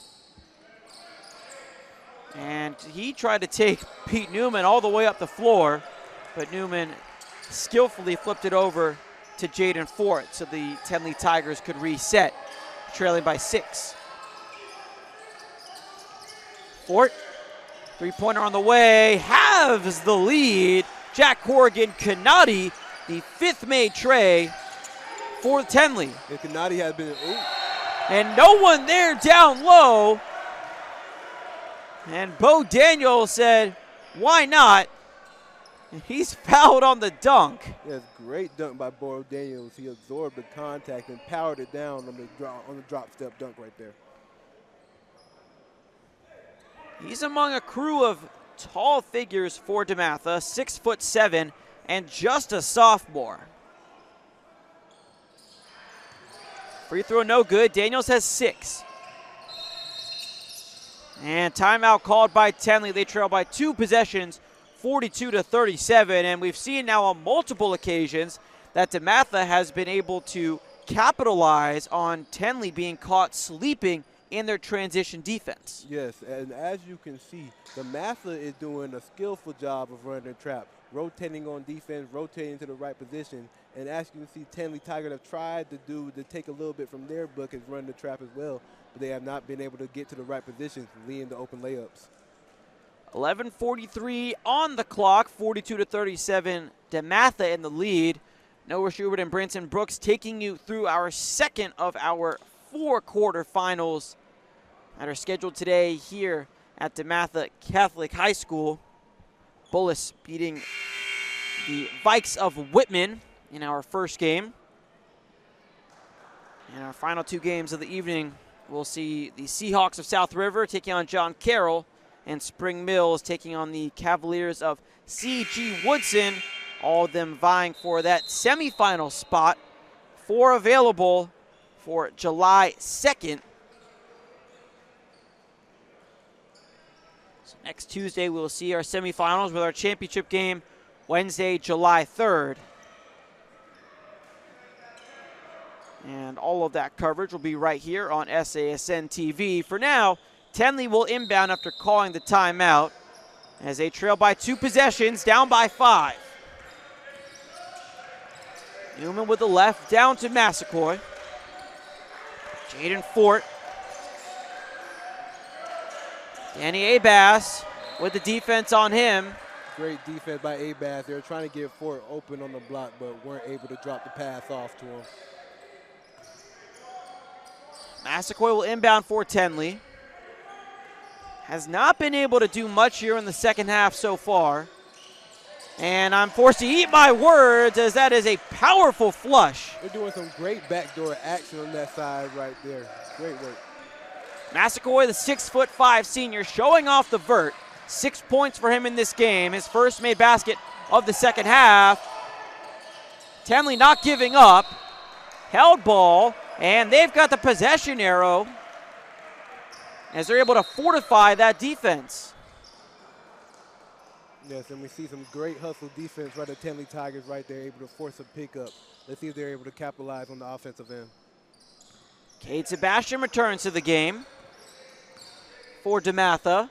And he tried to take Pete Newman all the way up the floor, but Newman skillfully flipped it over to Jaden Fort so the Tenley Tigers could reset, trailing by 6. Fort, three-pointer on the way, halves the lead. Jack Corrigan Canati, the 5th made tray for Tenley. If Canati had been, And no one there down low. And Bo Daniel said, why not? And he's fouled on the dunk. yes, great dunk by Bo Daniels. He absorbed the contact and powered it down on the drop step dunk right there. He's among a crew of tall figures for Dematha, 6'7", and just a sophomore. Free throw no good. Daniels has 6. And timeout called by Tenley. They trail by 2 possessions, 42-37. And we've seen now on multiple occasions that Dematha has been able to capitalize on Tenley being caught sleeping in their transition defense. Yes, and as you can see, Dematha is doing a skillful job of running the trap, rotating on defense, rotating to the right position. And as you can see, Tenley Tigers have tried to take a little bit from their book and run the trap as well, but they have not been able to get to the right positions, leading to open layups. 11:43 on the clock, 42-37. Dematha in the lead. Noah Schubert and Brinson Brooks taking you through our second of our 4 quarterfinals that are scheduled today here at Dematha Catholic High School. Bullis beating the Vikes of Whitman in our first game. And our final 2 games of the evening, we'll see the Seahawks of South River taking on John Carroll, and Spring Mills taking on the Cavaliers of C.G. Woodson, all of them vying for that semifinal spot. 4 available for July 2nd. So next Tuesday, we'll see our semifinals with our championship game Wednesday, July 3rd. And all of that coverage will be right here on SASN TV. For now, Tenley will inbound after calling the timeout as they trail by 2 possessions, down by 5. Newman with the left, down to Massaquoi. Jaden Fort. Danny Abass with the defense on him. Great defense by Abass. They were trying to get Fort open on the block, but weren't able to drop the pass off to him. Massaquoi will inbound for Tenley. Has not been able to do much here in the second half so far. And I'm forced to eat my words as that is a powerful flush. They're doing some great backdoor action on that side right there. Great work. Massaquoi, the 6'5" senior, showing off the vert. 6 points for him in this game. His first made basket of the second half. Tenley not giving up. Held ball, and they've got the possession arrow as they're able to fortify that defense. Yes, and we see some great hustle defense by the Tenley Tigers right there, able to force a pickup. Let's see if they're able to capitalize on the offensive end. Cade Sebastian returns to the game for Dematha.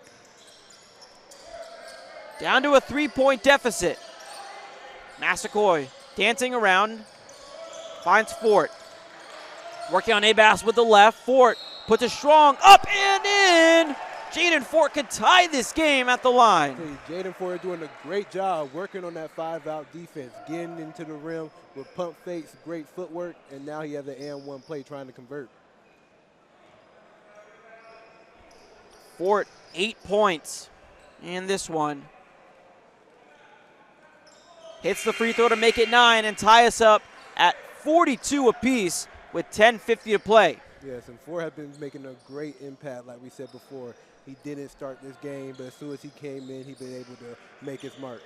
Down to a 3-point deficit. Massaquoi dancing around, finds Fort. Working on Abass with the left. Fort puts a strong up and in. Jaden Fort could tie this game at the line. Jaden Fort doing a great job working on that 5-out defense, getting into the rim with pump fakes, great footwork, and now he has an and-one play trying to convert. Fort, 8 points in this one. Hits the free throw to make it 9 and tie us up at 42 apiece with 10:50 to play. Yes, and Fort has been making a great impact, like we said before. He didn't start this game, but as soon as he came in, he's been able to make his mark.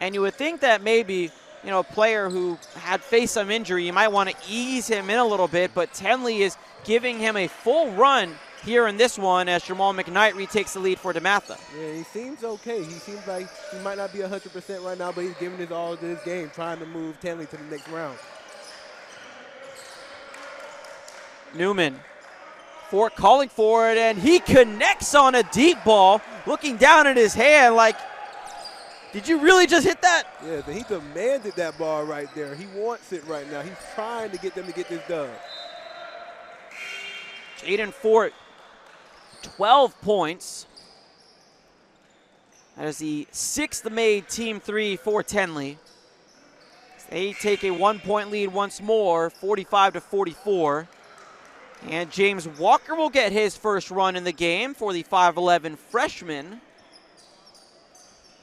And you would think that maybe, a player who had faced some injury, you might want to ease him in a little bit, but Tenley is giving him a full run here in this one as Jamal McKnight retakes the lead for Dematha. Yeah, he seems okay. He seems like he might not be 100% right now, but he's giving his all to this game, trying to move Tenley to the next round. Newman. Fort calling for it, and he connects on a deep ball, looking down at his hand like, did you really just hit that? Yeah, he demanded that ball right there. He wants it right now. He's trying to get them to get this done. Jaden Fort, 12 points. That is the 6th made Team 3 for Tenley. They take a 1-point lead once more, 45-44. And James Walker will get his first run in the game for the 5'11 freshman.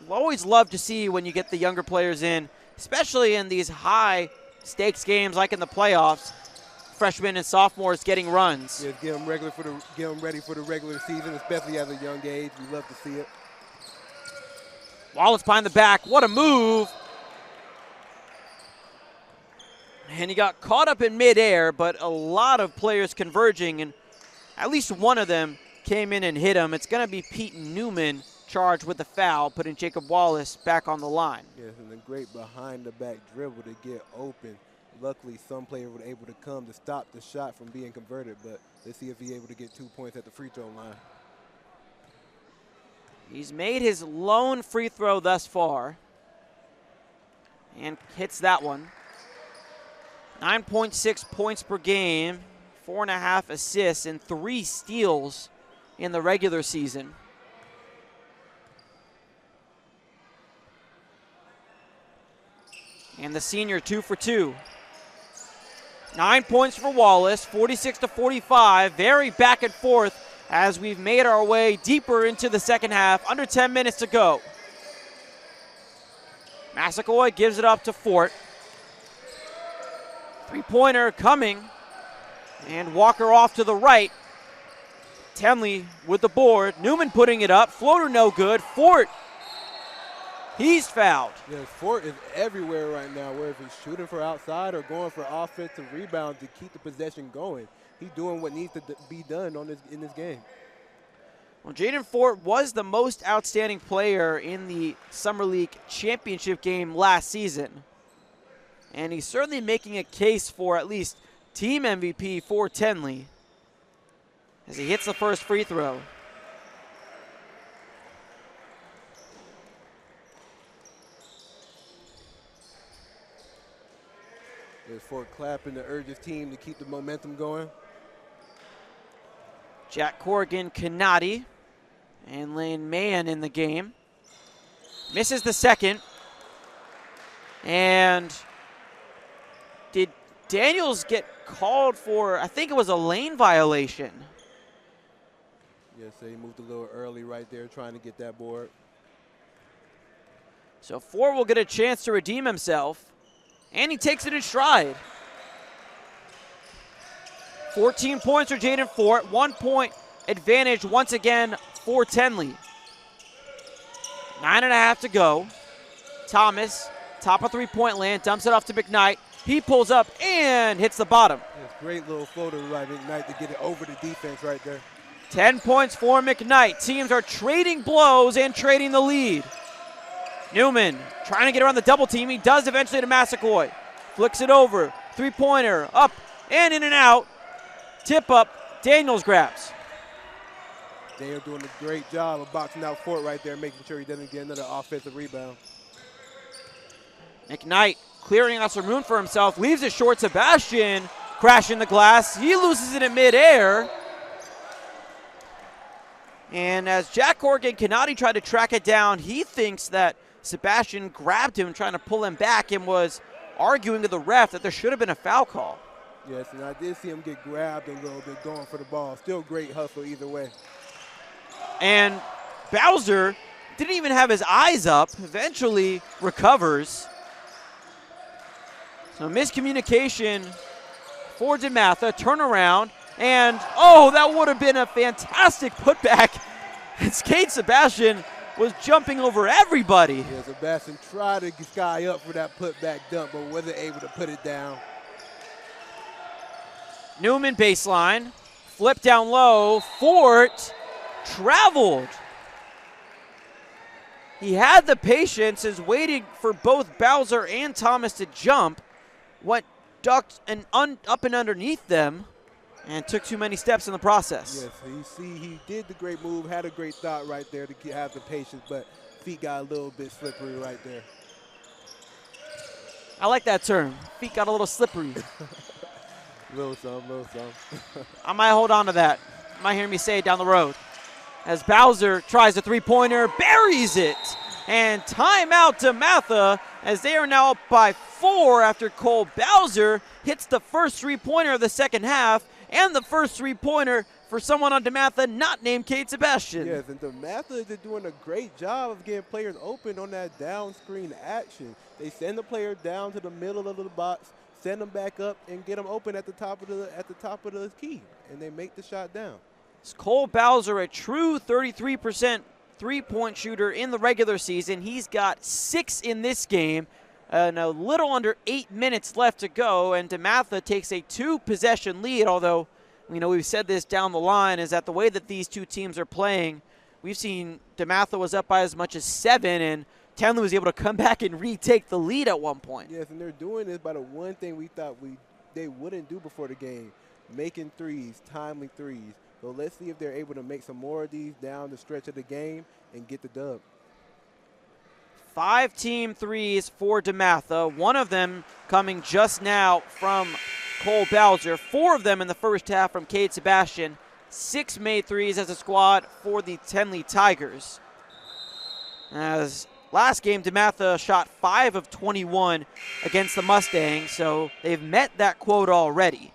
We always love to see when you get the younger players in, especially in these high-stakes games like in the playoffs. Freshmen and sophomores getting runs. Yeah, get them ready for the regular season, especially at a young age. We love to see it. Wallace behind the back. What a move. And he got caught up in midair, but a lot of players converging, and at least one of them came in and hit him. It's going to be Pete Newman charged with the foul, putting Jacob Wallace back on the line. Yes, and a great behind-the-back dribble to get open. Luckily, some player was able to come to stop the shot from being converted, but let's see if he's able to get 2 points at the free throw line. He's made his lone free throw thus far and hits that one. 9.6 points per game, 4.5 assists, and 3 steals in the regular season. And the senior 2 for 2. 9 points for Wallace, 46-45, very back and forth as we've made our way deeper into the second half, under 10 minutes to go. Massaquoi gives it up to Fort. Three-pointer coming, and Walker off to the right. Tenley with the board. Newman putting it up. Floater no good. Fort, he's fouled. Yeah, Fort is everywhere right now, whether he's shooting for outside or going for offensive rebound to keep the possession going. He's doing what needs to be done in this game. Well, Jaden Fort was the most outstanding player in the Summer League championship game last season. And he's certainly making a case for at least team MVP for Tenley as he hits the first free throw. There's Fort clapping to urge his team to keep the momentum going. Jack Corrigan, Kanati, and Lane Mahan in the game. Misses the second. And did Daniels get called for, I think it was a lane violation. Yes, so he moved a little early right there trying to get that board. So Fort will get a chance to redeem himself, and he takes it in stride. 14 points for Jaden Fort, 1 point advantage once again for Tenley. 9.5 to go. Thomas, top of three-point land, dumps it off to McKnight. He pulls up and hits the bottom. Yes, great little floater by McKnight to get it over the defense right there. 10 points for McKnight. Teams are trading blows and trading the lead. Newman trying to get around the double team. He does eventually to Massaquoi. Flicks it over. Three-pointer up and in and out. Tip up. Daniels grabs. They are doing a great job of boxing out Fort right there, making sure he doesn't get another offensive rebound. McKnight clearing out some room for himself. Leaves it short. Sebastian crashing the glass. He loses it in midair. And as Jack Corrigan Kanati tried to track it down, he thinks that Sebastian grabbed him trying to pull him back and was arguing to the ref that there should have been a foul call. Yes, and I did see him get grabbed a little bit going for the ball. Still great hustle either way. And Bowser didn't even have his eyes up, eventually recovers. So miscommunication for Dematha, turnaround, and oh, that would have been a fantastic putback. And Skate Sebastian was jumping over everybody. Yeah, Sebastian tried to sky up for that putback dump, but wasn't able to put it down. Newman baseline, flip down low, Fort traveled. He had the patience, is waiting for both Bowser and Thomas to jump, went ducked and up and underneath them, and took too many steps in the process. Yes, he did the great move, had a great thought right there to have the patience, but feet got a little bit slippery right there. I like that term. Feet got a little slippery. Little some. I might hold on to that. You might hear me say it down the road. As Bowser tries a three-pointer, buries it. And timeout to Dematha as they are now up by 4 after Cole Bowser hits the first three-pointer of the second half and the first three-pointer for someone on Dematha not named Kate Sebastian. Yes, and Dematha is doing a great job of getting players open on that down screen action. They send the player down to the middle of the box, send them back up, and get them open at the top of the key, and they make the shot down. It's Cole Bowser, a true 33% three-point shooter in the regular season. He's got 6 in this game, and a little under 8 minutes left to go, and Dematha takes a 2-possession lead, although we've said this down the line, is that the way that these two teams are playing, we've seen Dematha was up by as much as 7, and Tenley was able to come back and retake the lead at one point. Yes, and they're doing this by the one thing we thought they wouldn't do before the game, making threes, timely threes. So let's see if they're able to make some more of these down the stretch of the game and get the dub. 5 team threes for Dematha, one of them coming just now from Cole Bowser, 4 of them in the first half from Cade Sebastian, 6 made threes as a squad for the Tenley Tigers. As last game, Dematha shot 5 of 21 against the Mustangs, so they've met that quota already.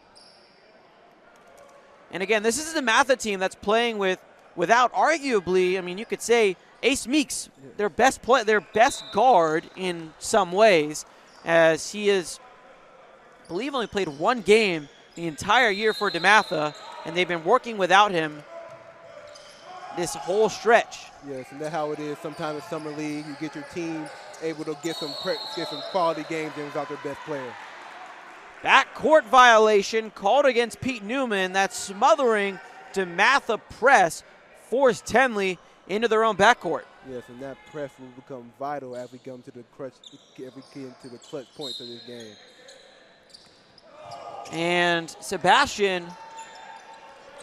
And again, this is a Dematha team that's playing without arguably, you could say, Ace Meeks, their best guard in some ways, as he is, I believe, only played 1 game the entire year for Dematha, and they've been working without him this whole stretch. Yes, and that's how it is. Sometimes in summer league, you get your team able to get some quality games in without their best player. Backcourt violation called against Pete Newman. That smothering Dematha press forced Tenley into their own backcourt. Yes, and that press will become vital as we come to the clutch points of this game. And Sebastian,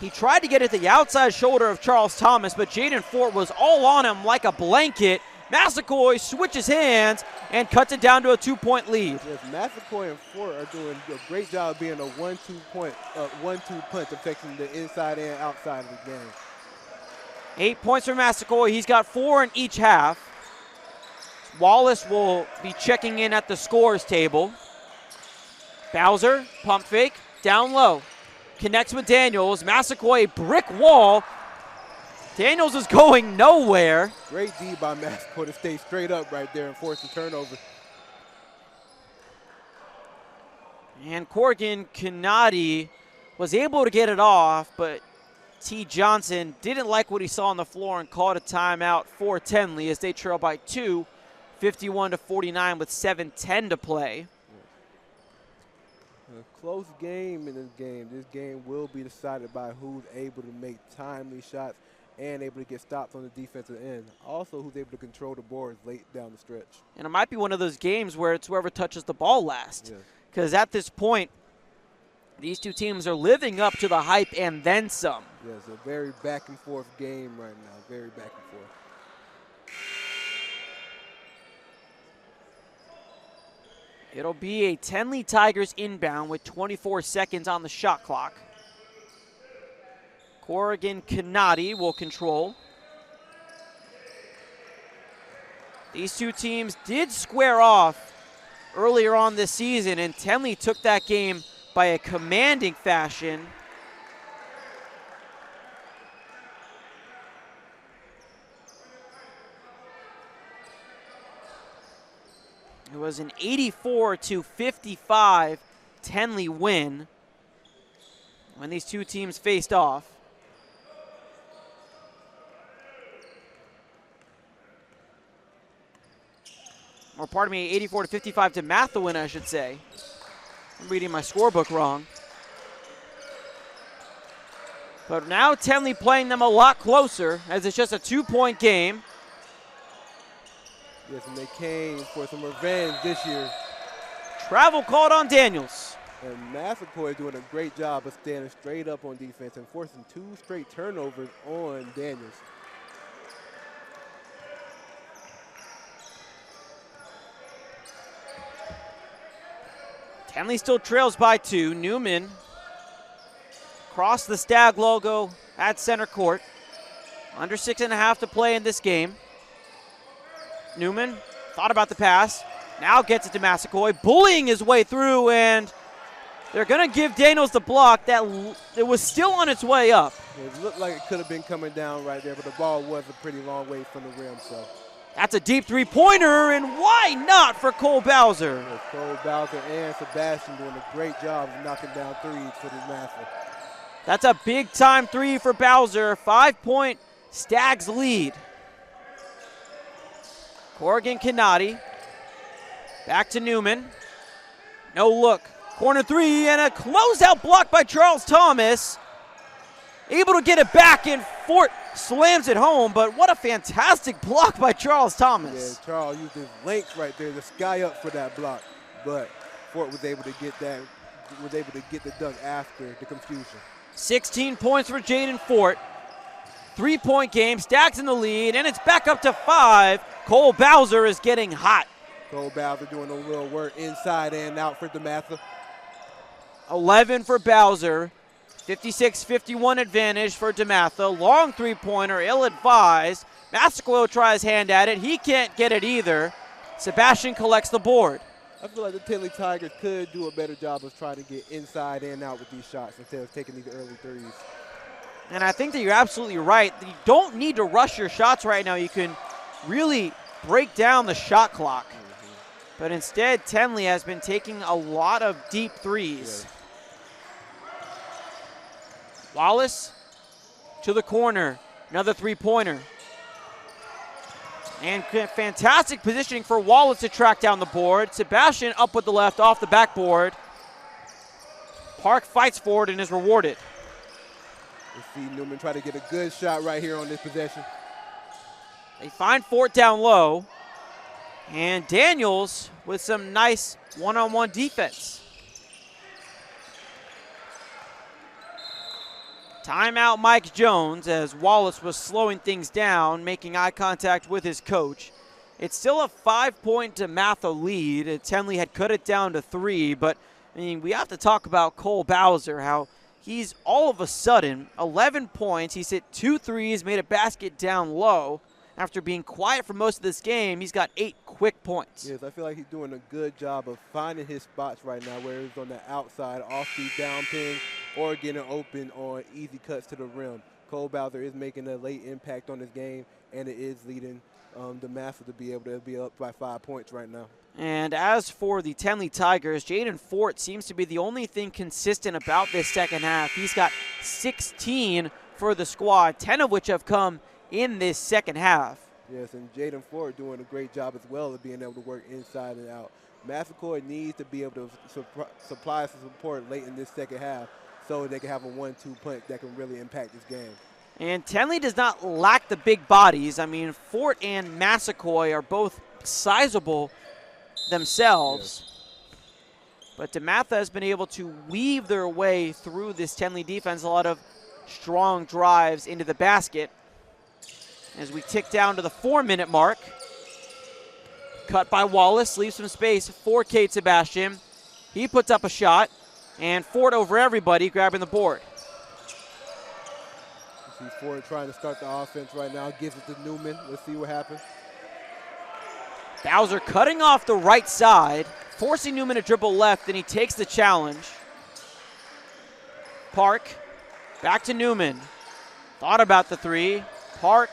he tried to get it to the outside shoulder of Charles Thomas, but Jaden Fort was all on him like a blanket. Massaquoi switches hands and cuts it down to a 2-point lead. Yes, Massaquoi and Fort are doing a great job being a 1-2 punch, affecting the inside and outside of the game. 8 points for Massaquoi. He's got 4 in each half. Wallace will be checking in at the scores table. Bowser, pump fake, down low. Connects with Daniels. Massaquoi, brick wall. Daniels is going nowhere. Great D by Massaquoi to stay straight up right there and force the turnover. And Corrigan Canati was able to get it off, but T. Johnson didn't like what he saw on the floor and called a timeout for Tenley as they trail by 2, 51-49 with 7:10 to play. A close game in this game. This game will be decided by who's able to make timely shots and able to get stops on the defensive end. Also, who's able to control the boards late down the stretch. And it might be one of those games where it's whoever touches the ball last. Because at this point, these two teams are living up to the hype and then some. Yes, a very back and forth game right now. Very back and forth. It'll be a Tenley Tigers inbound with 24 seconds on the shot clock. Corrigan Canati will control. These two teams did square off earlier on this season, and Tenley took that game by a commanding fashion. It was an 84-55 Tenley win when these two teams faced off. Or pardon me, 84-55 Dematha win, I should say. I'm reading my scorebook wrong. But now Tenley playing them a lot closer as it's just a 2-point game. Yes, and they came for some revenge this year. Travel called on Daniels. And Massaquoi is doing a great job of standing straight up on defense and forcing 2 straight turnovers on Daniels. Tenley still trails by 2. Newman across the Stag logo at center court. Under 6.5 to play in this game. Newman thought about the pass. Now gets it to Massaquoi, bullying his way through, and they're going to give Daniels the block that it was still on its way up. It looked like it could have been coming down right there, but the ball was a pretty long way from the rim. So that's a deep three-pointer, and why not for Cole Bowser? yeah, Cole Bowser and Sebastian doing a great job of knocking down threes for the Massive. That's a big-time 3 for Bowser. 5-point Stags lead. Corrigan Canati. Back to Newman. No look. Corner 3 and a closeout block by Charles Thomas. Able to get it back, and Fort slams it home, but what a fantastic block by Charles Thomas. Yeah, Charles used his length right there to sky up for that block, but Fort was able to get that, the dunk after the confusion. 16 points for Jaden Fort. 3-point game, Stags in the lead, and it's back up to 5. Cole Bowser is getting hot. Cole Bowser doing a little work inside and out for Dematha. 11 for Bowser. 56-51 advantage for Dematha. Long three-pointer, ill-advised. Massaquoi tries hand at it. He can't get it either. Sebastian collects the board. I feel like the Tinley Tigers could do a better job of trying to get inside and out with these shots instead of taking these early threes. And I think that you're absolutely right. You don't need to rush your shots right now. You can really break down the shot clock. But instead, Tenley has been taking a lot of deep threes. Yeah. Wallace to the corner. Another three-pointer. And fantastic positioning for Wallace to track down the board. Sebastian up with the left off the backboard. Park fights for it and is rewarded. Let's see Newman try to get a good shot right here on this possession. They find Fort down low. And Daniels with some nice one-on-one defense. Timeout Mike Jones as Wallace was slowing things down, making eye contact with his coach. It's still a 5-point Dematha lead. Tenley had cut it down to 3, but I mean, we have to talk about Cole Bowser, how he's all of a sudden 11 points. He's hit 2 threes, made a basket down low. After being quiet for most of this game, he's got 8 quick points. Yes, I feel like he's doing a good job of finding his spots right now, where he's on the outside, off the down pin, or getting open on easy cuts to the rim. Cole Bowser is making a late impact on this game, and it is leading Dematha to be able to be up by 5 points right now. And as for the Tenley Tigers, Jaden Fort seems to be the only thing consistent about this second half. He's got 16 for the squad, 10 of which have come in this second half. Yes, and Jaden Ford doing a great job as well of being able to work inside and out. Massaquoi needs to be able to supply some support late in this second half so they can have a 1-2 punch that can really impact this game. And Tenley does not lack the big bodies. I mean, Fort and Massaquoi are both sizable themselves. Yes. But Dematha has been able to weave their way through this Tenley defense. A lot of strong drives into the basket. As we tick down to the 4-minute mark. Cut by Wallace, leaves some space for Cade Sebastian. He puts up a shot, and Fort over everybody grabbing the board. You see Ford trying to start the offense right now, gives it to Newman. Let's see what happens. Bowser cutting off the right side, forcing Newman to dribble left, and he takes the challenge. Park, back to Newman. Thought about the 3. Park,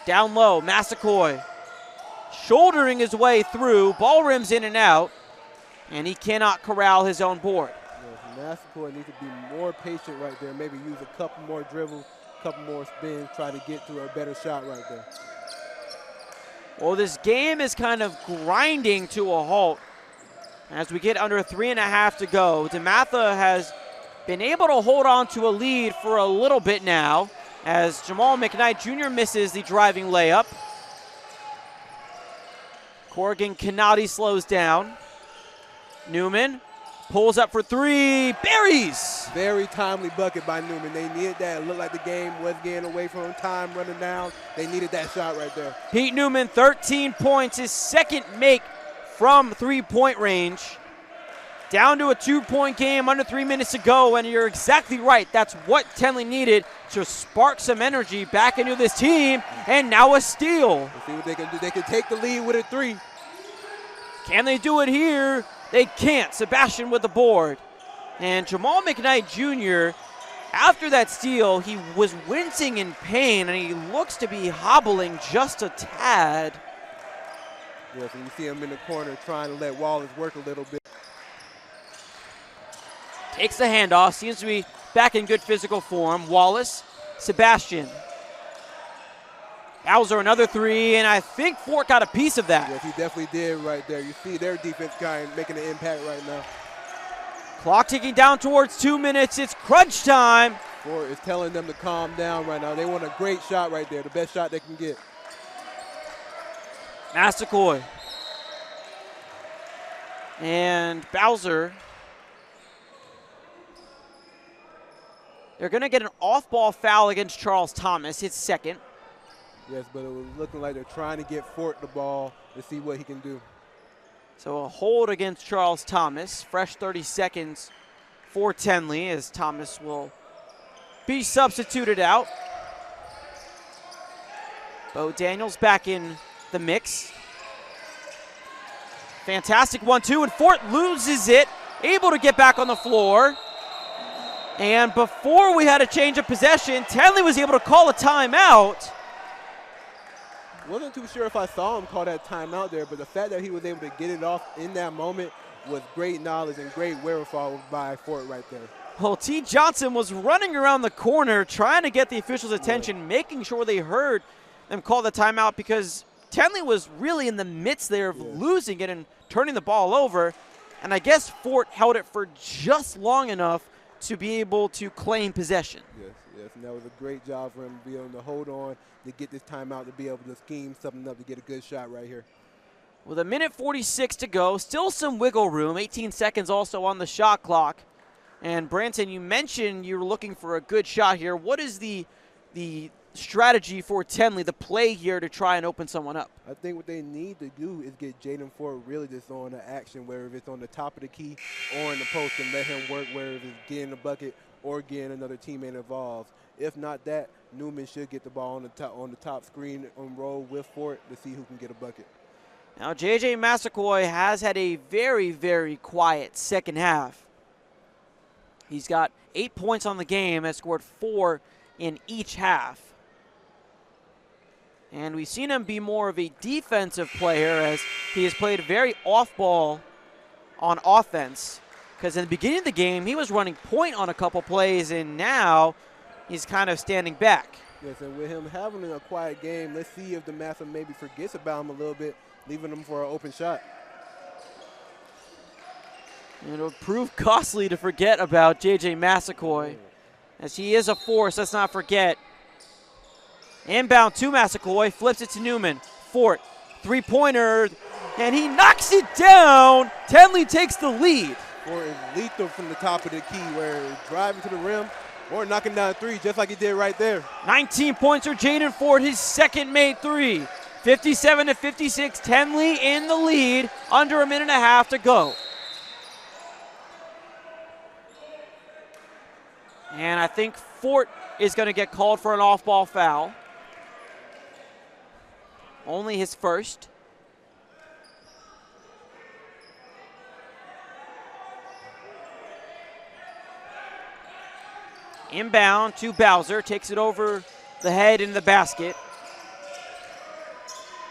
down low, Massaquoi. Shouldering his way through, ball rims in and out, and he cannot corral his own board. Yes, Massaquoi needs to be more patient right there, maybe use a couple more dribbles, a couple more spins, try to get to a better shot right there. Well, this game is kind of grinding to a halt as we get under 3.5 to go. Dematha has been able to hold on to a lead for a little bit now as Jamal McKnight Jr. misses the driving layup. Corrigan Canati slows down. Newman Pulls up for three, buries. Very timely bucket by Newman. They needed that. It looked like the game was getting away from them. Time running down. They needed that shot right there. Pete Newman, 13 points, his second make from three-point range. Down to a 2-point game, under 3 minutes to go, and you're exactly right. That's what Tenley needed to spark some energy back into this team, and now a steal. Let's see what they can do. They can take the lead with a three. Can they do it here? They can't. Sebastian with the board. And Jamal McKnight Jr., after that steal, he was wincing in pain, and he looks to be hobbling just a tad. Yes, and you see him in the corner trying to let Wallace work a little bit. Takes the handoff, seems to be back in good physical form. Wallace, Sebastian. Bowser another three, and I think Fort got a piece of that. Yes, he definitely did right there. You see their defense kind of making an impact right now. Clock ticking down towards 2 minutes. It's crunch time. Fort is telling them to calm down right now. They want a great shot right there, the best shot they can get. Massaquoi. And Bowser. They're going to get an off-ball foul against Charles Thomas, his second. Yes, but it was looking like they're trying to get Fort the ball to see what he can do. So a hold against Charles Thomas. Fresh 30 seconds for Tenley as Thomas will be substituted out. Bo Daniels back in the mix. Fantastic 1-2, and Fort loses it. Able to get back on the floor. And before we had a change of possession, Tenley was able to call a timeout. Wasn't too sure if I saw him call that timeout there, but the fact that he was able to get it off in that moment was great knowledge and great wherewithal by Fort right there. Well, T. Johnson was running around the corner trying to get the officials' attention, making sure they heard them call the timeout because Tenley was really in the midst there of losing it and turning the ball over. And I guess Fort held it for just long enough to be able to claim possession. Yes, and that was a great job for him to be able to hold on to get this timeout, to be able to scheme something up to get a good shot right here. With 1:46 to go, still some wiggle room, 18 seconds also on the shot clock. And Branson, you mentioned you were looking for a good shot here. What is the strategy for Tenley, the play here to try and open someone up? I think what they need to do is get Jaden Ford really just on the action, whether it's on the top of the key or in the post, and let him work, whether it's getting the bucket or getting another teammate involved. If not that, Newman should get the ball on the top screen and roll with Fort to see who can get a bucket. Now, J.J. Massaquoi has had a very, very quiet second half. He's got 8 points on the game, has scored 4 in each half. And we've seen him be more of a defensive player as he has played very off-ball on offense. Because in the beginning of the game, he was running point on a couple plays, and now he's kind of standing back. Yes, and with him having a quiet game, let's see if Dematha maybe forgets about him a little bit, leaving him for an open shot. It'll prove costly to forget about J.J. Massaquoi, as he is a force, let's not forget. Inbound to Massaquoi, flips it to Newman. Fort, three-pointer, and he knocks it down. Tenley takes the lead. Fort is lethal from the top of the key, where driving to the rim or knocking down three, just like he did right there. 19 points for Jaden Ford, his second made three. 57-56, Tenley in the lead, under 1.5 minutes to go. And I think Fort is going to get called for an off-ball foul. Only his first. Inbound to Bowser, takes it over the head in the basket.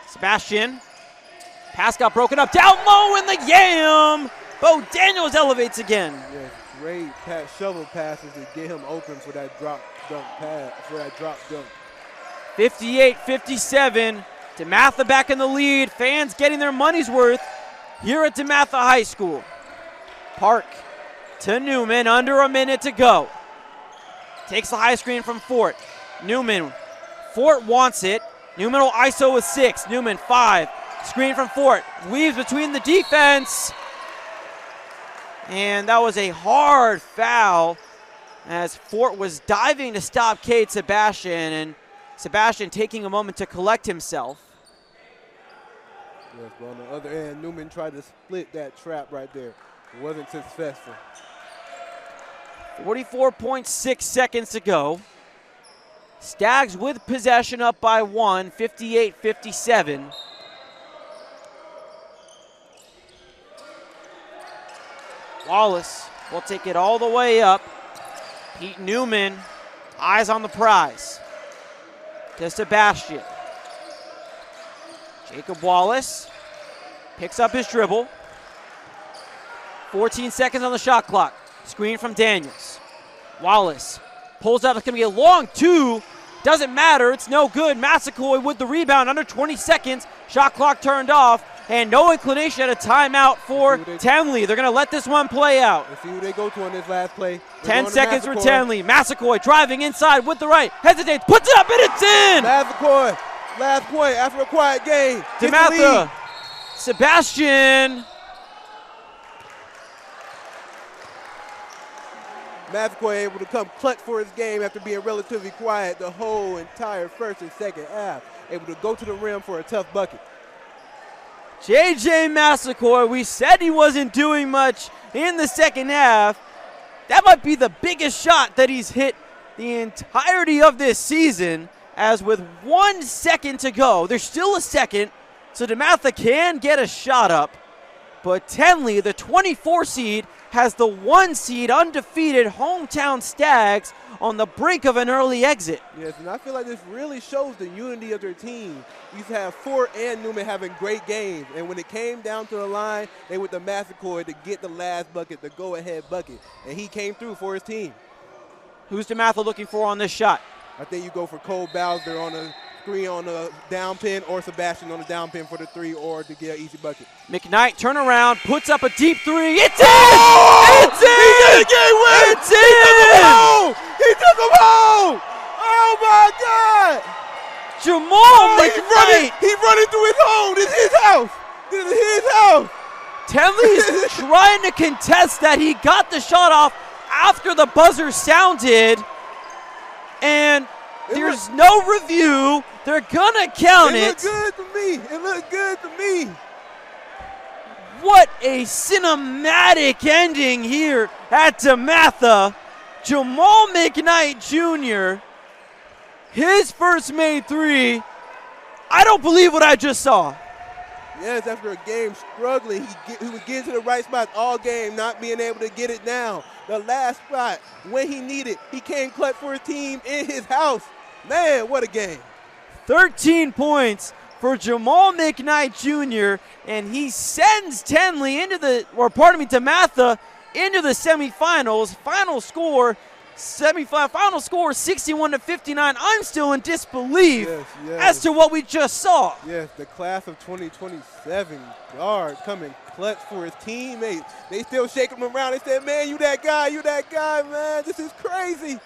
Sebastian, pass got broken up, down low in the yam. Bo Daniels elevates again. Yes, great shovel passes to get him open for that drop dunk pass, for that drop dunk. 58-57, Dematha back in the lead. Fans getting their money's worth here at Dematha High School. Park to Newman, under 1 minute to go. Takes the high screen from Fort. Newman, Fort wants it. Newman will ISO with 6. Newman 5. Screen from Fort. Weaves between the defense. And that was a hard foul as Fort was diving to stop Cade Sebastian, and Sebastian taking a moment to collect himself. Yes, but on the other end, Newman tried to split that trap right there. It wasn't successful. 44.6 seconds to go. Stags with possession up by 1, 58-57. Wallace will take it all the way up. Pete Newman, eyes on the prize. To Sebastian. Jacob Wallace picks up his dribble. 14 seconds on the shot clock. Screen from Daniels. Wallace pulls out. It's going to be a long two. Doesn't matter. It's no good. Massaquoi with the rebound. Under 20 seconds. Shot clock turned off. And no inclination at a timeout for Tenley. They're going to let this one play out. Let's see who they go to on this last play. 10 seconds for Tenley. Massaquoi driving inside with the right. Hesitates. Puts it up and it's in. Massaquoi. Last point after a quiet game. Dematha. Sebastian. Massaquoi able to come clutch for his game after being relatively quiet the whole entire first and second half. Able to go to the rim for a tough bucket. J.J. Massaquoi, we said he wasn't doing much in the second half. That might be the biggest shot that he's hit the entirety of this season, as with 1 second to go, there's still a second, so Dematha can get a shot up. But Tenley, the 24 seed, has the 1 seed undefeated hometown Stags on the brink of an early exit. Yes, and I feel like this really shows the unity of their team. You used to have Fort and Newman having great games, and when it came down to the line, they went to Massaquoi to get the last bucket, the go-ahead bucket, and he came through for his team. Who's Dematha looking for on this shot? I think you go for Cole Bowser on a screen on the down pin, or Sebastian on the down pin for the three, or to get an easy bucket. McKnight turn around, puts up a deep three. It's in! Oh! It's in! He did a game win! It's in! He took him home! Oh my God! Jamal McKnight! He's running through his home. This is his house. This is his house. Tenley's trying to contest that. He got the shot off after the buzzer sounded, and there's no review. They're gonna count it. It looked good to me. It looked good to me. What a cinematic ending here at Dematha. Jamal McKnight Jr., his first made three. I don't believe what I just saw. Yes, after a game struggling, he was getting to the right spot all game, not being able to get it down. The last spot, when he needed, he came clutch for his team in his house. Man, what a game. 13 points for Jamal McKnight Jr., and he sends Tenley Dematha into the semifinals. Final score 61-59. I'm still in disbelief as to what we just saw. Yes, the class of 2027 guard coming clutch for his teammates. They still shaking him around. They said, man, you that guy, man. This is crazy.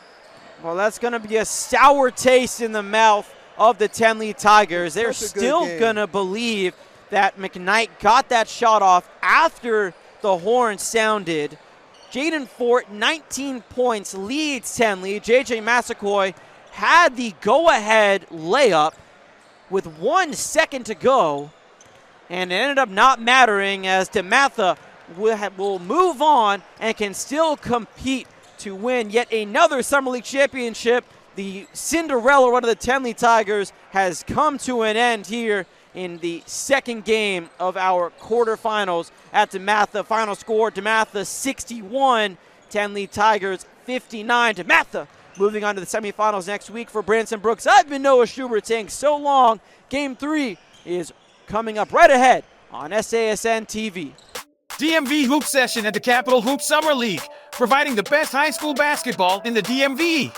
Well, that's going to be a sour taste in the mouth of the Tenley Tigers. They're still going to believe that McKnight got that shot off after the horn sounded. Jaden Fort, 19 points, leads Tenley. J.J. Massaquoi had the go-ahead layup with 1 second to go, and it ended up not mattering as Dematha will move on and can still compete to win yet another Summer League championship. The Cinderella run of the Tenley Tigers has come to an end here in the second game of our quarterfinals at Dematha. Final score, Dematha 61, Tenley Tigers 59. Dematha moving on to the semifinals next week. For Branson Brooks, I've been Noah Schubert saying so long. Game 3 is coming up right ahead on SASN TV. DMV Hoop Session at the Capital Hoop Summer League, providing the best high school basketball in the DMV.